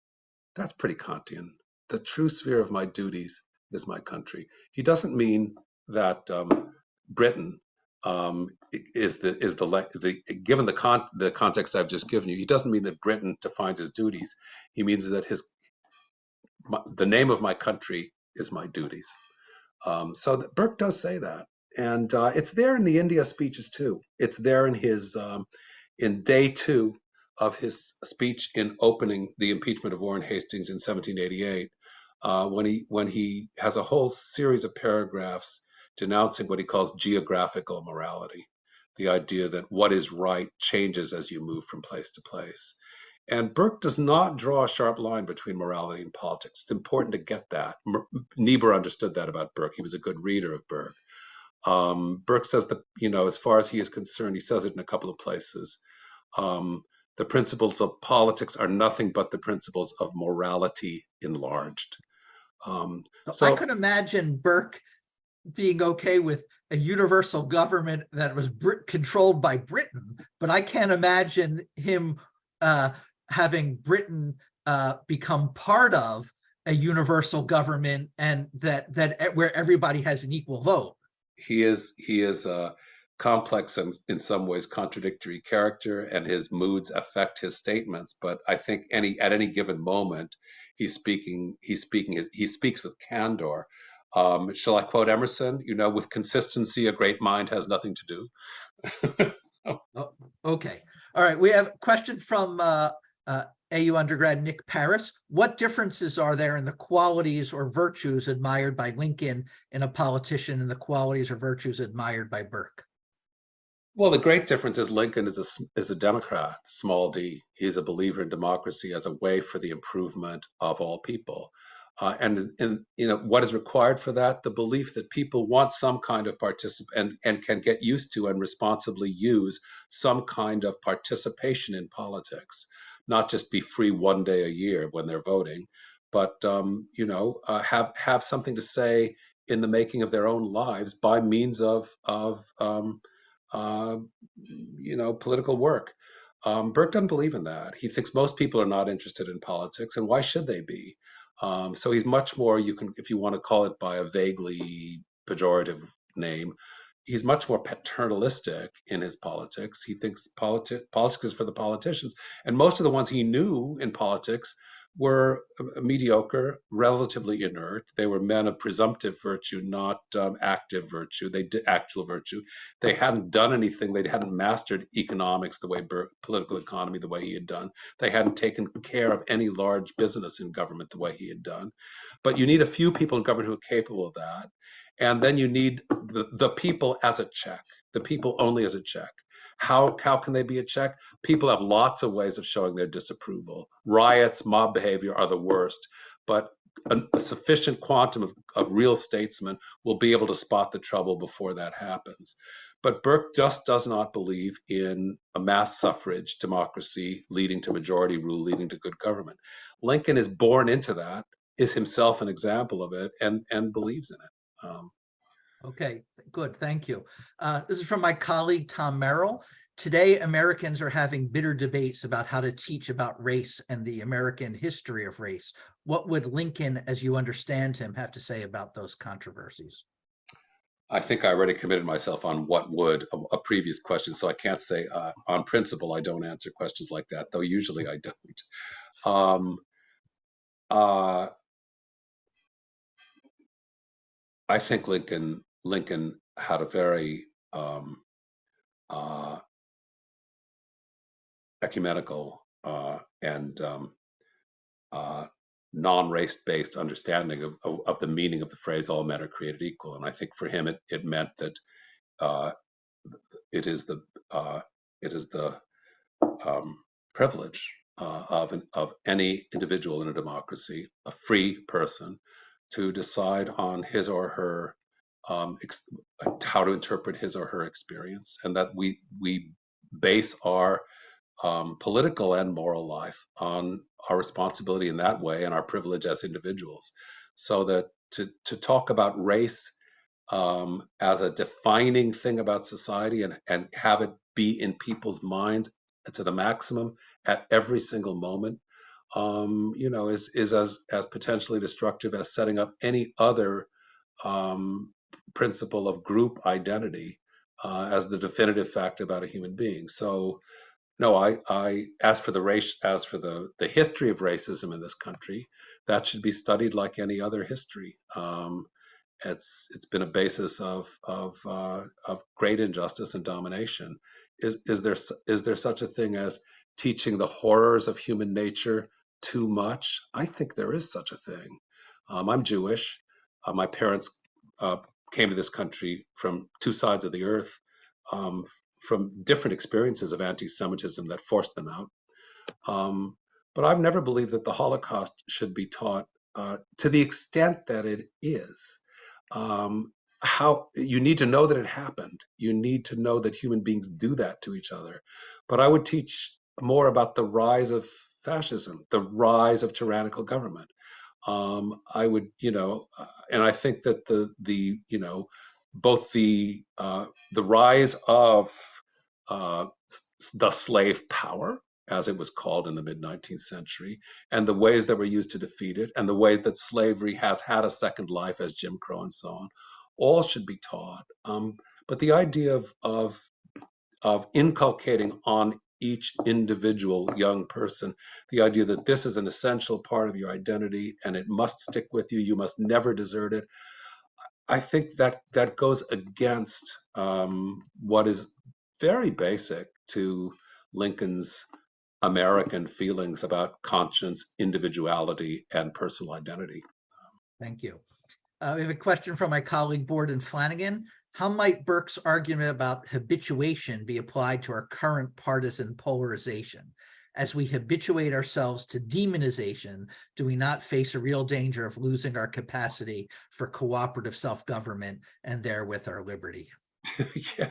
Speaker 2: That's pretty Kantian. The true sphere of my duties is my country. He doesn't mean that Britain is given the context I've just given you. He doesn't mean that Britain defines his duties. He means that the name of my country is my duties. So Burke does say that, and it's there in the India speeches too. It's there in his in day 2 of his speech in opening the impeachment of Warren Hastings in 1788, when he has a whole series of paragraphs denouncing what he calls geographical morality, the idea that what is right changes as you move from place to place. And Burke does not draw a sharp line between morality and politics. It's important to get that. Niebuhr understood that about Burke. He was a good reader of Burke. Burke says that, as far as he is concerned, he says it in a couple of places. The principles of politics are nothing but the principles of morality enlarged.
Speaker 1: So I could imagine Burke being okay with a universal government that was controlled by Britain, but I can't imagine him having Britain become part of a universal government and that where everybody has an equal vote.
Speaker 2: He is a complex and in some ways contradictory character, and his moods affect his statements. But I think at any given moment, he speaks with candor. Shall I quote Emerson? With consistency, a great mind has nothing to do.
Speaker 1: Oh, okay. All right. We have a question from AU undergrad Nick Paris. What differences are there in the qualities or virtues admired by Lincoln in a politician and the qualities or virtues admired by Burke?
Speaker 2: Well, the great difference is Lincoln is a Democrat, small d. He's a believer in democracy as a way for the improvement of all people. And what is required for that? The belief that people want some kind of and can get used to and responsibly use some kind of participation in politics, not just be free one day a year when they're voting, but have something to say in the making of their own lives by means of uh, political work. Burke doesn't believe in that. He thinks most people are not interested in politics, and why should they be? So he's much more, if you want to call it by a vaguely pejorative name, he's much more paternalistic in his politics. He thinks politics is for the politicians, and most of the ones he knew in politics were mediocre, relatively inert. They were men of presumptive virtue, not active virtue. They did actual virtue. They hadn't done anything. They hadn't mastered economics the way political economy the way he had done. They hadn't taken care of any large business in government the way he had done. But you need a few people in government who are capable of that. And then you need the people as a check, the people only as a check. How can they be a check? People have lots of ways of showing their disapproval. Riots, mob behavior are the worst, but a sufficient quantum of real statesmen will be able to spot the trouble before that happens. But Burke just does not believe in a mass suffrage democracy leading to majority rule, leading to good government. Lincoln is born into that, is himself an example of it, and believes in it.
Speaker 1: Okay, good. Thank you. This is from my colleague, Tom Merrill. Today, Americans are having bitter debates about how to teach about race and the American history of race. What would Lincoln, as you understand him, have to say about those controversies?
Speaker 2: I think I already committed myself on what would a previous question, so I can't say on principle I don't answer questions like that, though usually I don't. Um, uh, I think Lincoln had a very uh, ecumenical and non-race based understanding of the meaning of the phrase "all men are created equal," and I think for him it meant that uh, it is the privilege of any individual in a democracy, a free person, to decide on his or her how to interpret his or her experience, and that we base our political and moral life on our responsibility in that way and our privilege as individuals. So that to talk about race as a defining thing about society and have it be in people's minds to the maximum at every single moment, is as potentially destructive as setting up any other principle of group identity as the definitive fact about a human being. So no, I as for the history of racism in this country, that should be studied like any other history. It's been a basis of great injustice and domination. Is there such a thing as teaching the horrors of human nature too much? I think there is such a thing. I'm Jewish. My parents uh, came to this country from two sides of the earth, um, from different experiences of anti-Semitism that forced them out. Um, but I've never believed that the Holocaust should be taught to the extent that it is. How you need to know that it happened. You need to know that human beings do that to each other. But I would teach more about the rise of fascism, the rise of tyrannical government. I would, and I think that both the rise of uh, the slave power, as it was called in the mid 19th century, and the ways that were used to defeat it, and the ways that slavery has had a second life as Jim Crow and so on, all should be taught. But the idea of inculcating on each individual young person the idea that this is an essential part of your identity and it must stick with you, you must never desert it. I think that goes against what is very basic to Lincoln's American feelings about conscience, individuality, and personal identity.
Speaker 1: Thank you. We have a question from my colleague Borden Flanagan. How might Burke's argument about habituation be applied to our current partisan polarization? As we habituate ourselves to demonization, do we not face a real danger of losing our capacity for cooperative self-government and therewith our liberty?
Speaker 2: Yeah,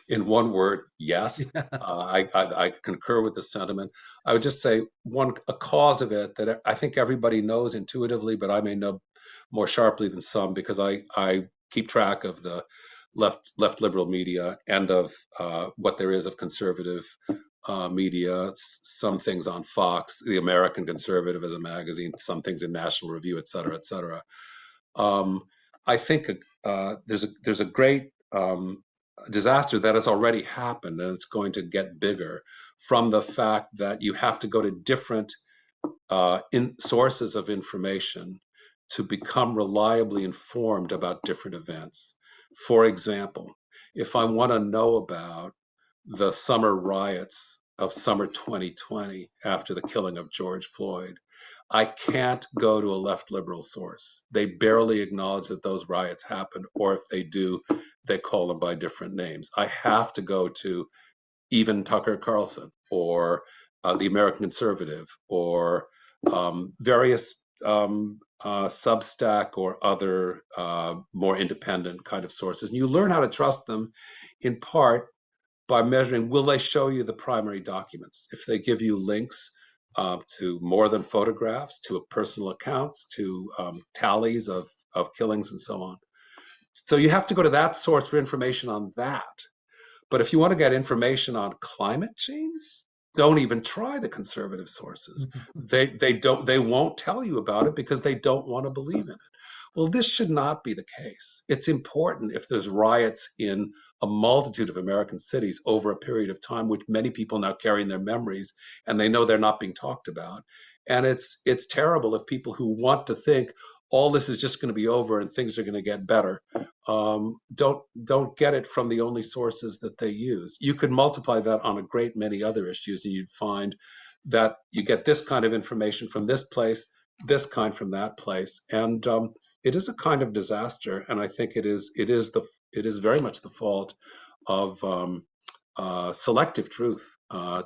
Speaker 2: in one word, yes. I concur with the sentiment. I would just say a cause of it that I think everybody knows intuitively, but I may know more sharply than some because I keep track of the left liberal media and of what there is of conservative media. Some things on Fox, the American Conservative as a magazine, some things in National Review, et cetera, et cetera. I think there's a great disaster that has already happened, and it's going to get bigger from the fact that you have to go to different sources of information to become reliably informed about different events. For example, if I want to know about the summer riots of summer 2020 after the killing of George Floyd, I can't go to a left liberal source. They barely acknowledge that those riots happened, or if they do, they call them by different names. I have to go to even Tucker Carlson or the American Conservative or various Substack or other more independent kind of sources. And you learn how to trust them in part by measuring, will they show you the primary documents? If they give you links to more than photographs, to personal accounts, to tallies of killings and so on. So you have to go to that source for information on that. But if you want to get information on climate change, don't even try the conservative sources. They won't tell you about it because they don't want to believe in it. Well, this should not be the case. It's important if there's riots in a multitude of American cities over a period of time, which many people now carry in their memories, and they know they're not being talked about. And it's terrible if people who want to think all this is just going to be over and things are going to get better don't get it from the only sources that they use. You could multiply that on a great many other issues, and you'd find that you get this kind of information from this place, this kind from that place, and it is a kind of disaster. And I think it is very much the fault of selective truth,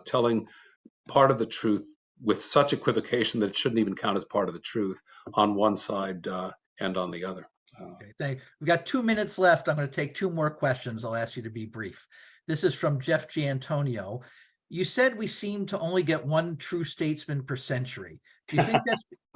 Speaker 2: telling part of the truth with such equivocation that it shouldn't even count as part of the truth on one side and on the other.
Speaker 1: Okay, we've got 2 minutes left. I'm going to take 2 more questions. I'll ask you to be brief. This is from Jeff Giantonio. You said we seem to only get one true statesman per century. Do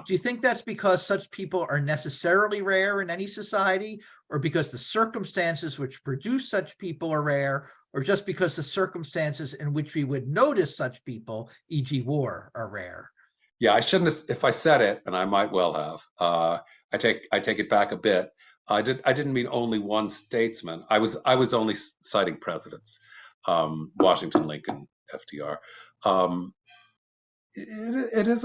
Speaker 1: you think that's because such people are necessarily rare in any society, or because the circumstances which produce such people are rare, or just because the circumstances in which we would notice such people, e.g. war, are rare?
Speaker 2: Yeah, I shouldn't have, if I said it, and I might well have. I take it back a bit. I didn't mean only one statesman. I was only citing presidents, Washington, Lincoln, FDR. It is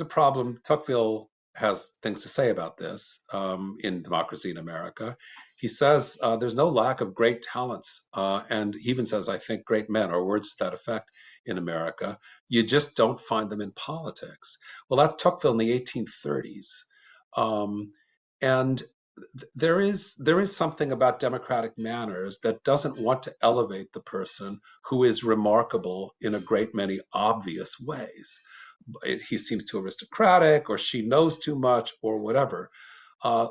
Speaker 2: a problem. Tocqueville has things to say about this in Democracy in America. He says there's no lack of great talents, and he even says, I think, great men, or words to that effect, in America. You just don't find them in politics. Well, that's Tocqueville in the 1830s. And there is something about democratic manners that doesn't want to elevate the person who is remarkable in a great many obvious ways. He seems too aristocratic, or she knows too much, or whatever.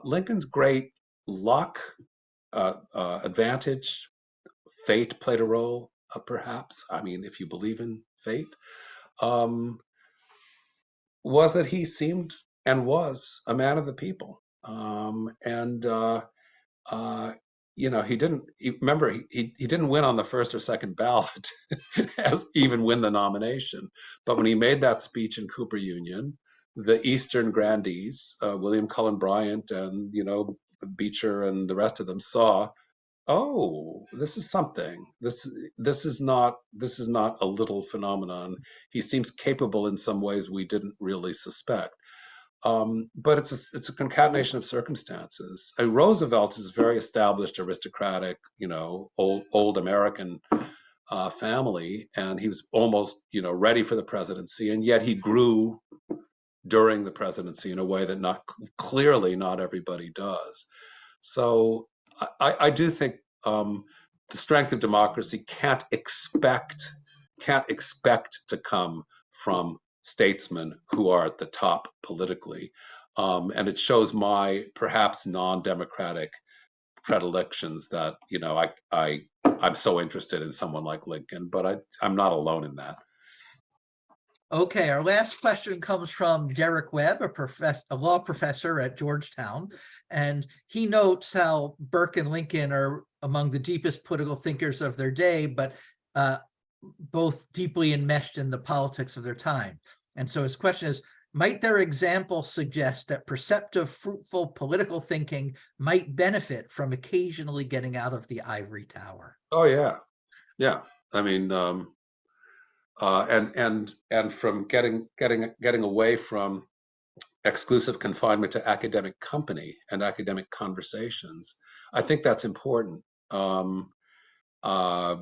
Speaker 2: Lincoln's great luck, advantage, fate played a role, perhaps. I mean, if you believe in fate, was that he seemed and was a man of the people. He didn't remember he didn't win on the first or second ballot as even win the nomination, but when he made that speech in Cooper Union, the Eastern grandees, William Cullen Bryant and Beecher and the rest of them saw, oh, this is something. This is not a little phenomenon. He seems capable in some ways we didn't really suspect. But it's a concatenation of circumstances. Roosevelt is very established, aristocratic, old American family, and he was almost, ready for the presidency, and yet he grew during the presidency in a way that clearly not everybody does. So I do think the strength of democracy can't expect to come from statesmen who are at the top politically, and it shows my perhaps non-democratic predilections that I'm so interested in someone like Lincoln, but I'm not alone in that.
Speaker 1: Okay, our last question comes from Derek Webb, a law professor at Georgetown, and he notes how Burke and Lincoln are among the deepest political thinkers of their day, but both deeply enmeshed in the politics of their time. And so his question is, might their example suggest that perceptive, fruitful political thinking might benefit from occasionally getting out of the ivory tower?
Speaker 2: Oh yeah, yeah. I mean, and from getting away from exclusive confinement to academic company and academic conversations. I think that's important. I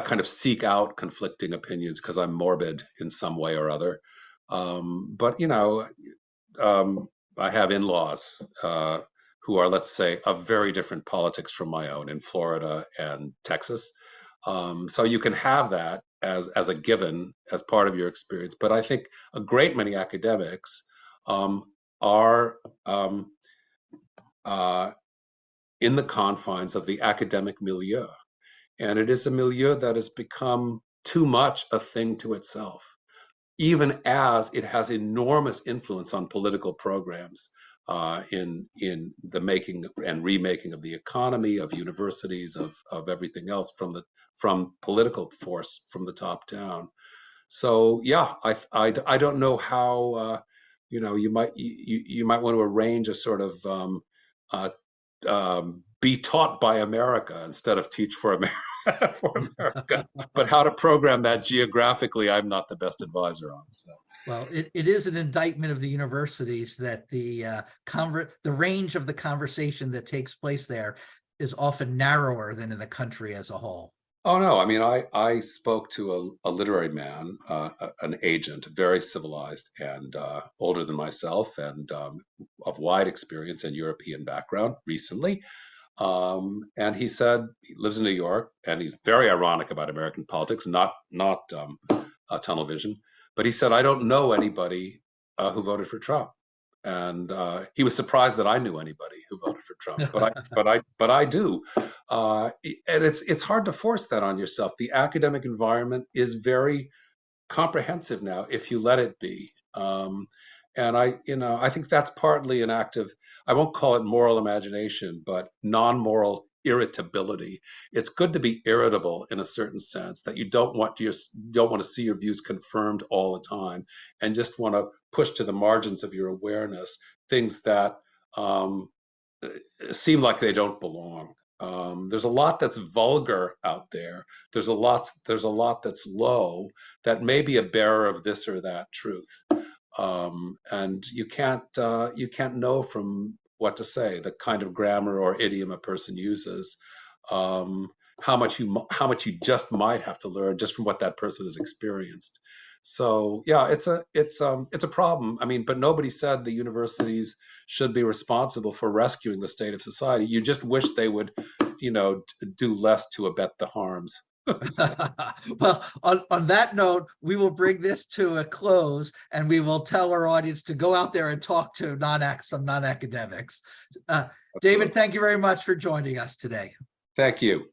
Speaker 2: kind of seek out conflicting opinions because I'm morbid in some way or other. But I have in-laws who are, let's say, of very different politics from my own in Florida and Texas. So you can have that as a given, as part of your experience. But I think a great many academics are in the confines of the academic milieu. And it is a milieu that has become too much a thing to itself, even as it has enormous influence on political programs in the making and remaking of the economy, of universities, of everything else from political force from the top down. So yeah, I don't know how you might want to arrange a sort of be taught by America instead of teach for America. For America. But how to program that geographically, I'm not the best advisor on. So.
Speaker 1: Well, it is an indictment of the universities that the range of the conversation that takes place there is often narrower than in the country as a whole.
Speaker 2: Oh no, I mean, I spoke to a literary man, an agent, very civilized and older than myself, and of wide experience and European background recently. And he said he lives in New York, and he's very ironic about American politics, not tunnel vision. But he said, I don't know anybody who voted for Trump, and he was surprised that I knew anybody who voted for Trump. But I do, and it's hard to force that on yourself. The academic environment is very comprehensive now, if you let it be. And I think that's partly an act of, I won't call it moral imagination, but non-moral irritability. It's good to be irritable in a certain sense, that you don't want to see your views confirmed all the time, and just want to push to the margins of your awareness things that seem like they don't belong. There's a lot that's vulgar out there. There's a lot that's low that may be a bearer of this or that truth. And you can't know from what to say, the kind of grammar or idiom a person uses, how much you just might have to learn just from what that person has experienced. So yeah, it's a problem. I mean, but nobody said the universities should be responsible for rescuing the state of society. You just wish they would, do less to abet the harms.
Speaker 1: Well, on that note, we will bring this to a close, and we will tell our audience to go out there and talk to some non-academics. David, thank you very much for joining us today.
Speaker 2: Thank you.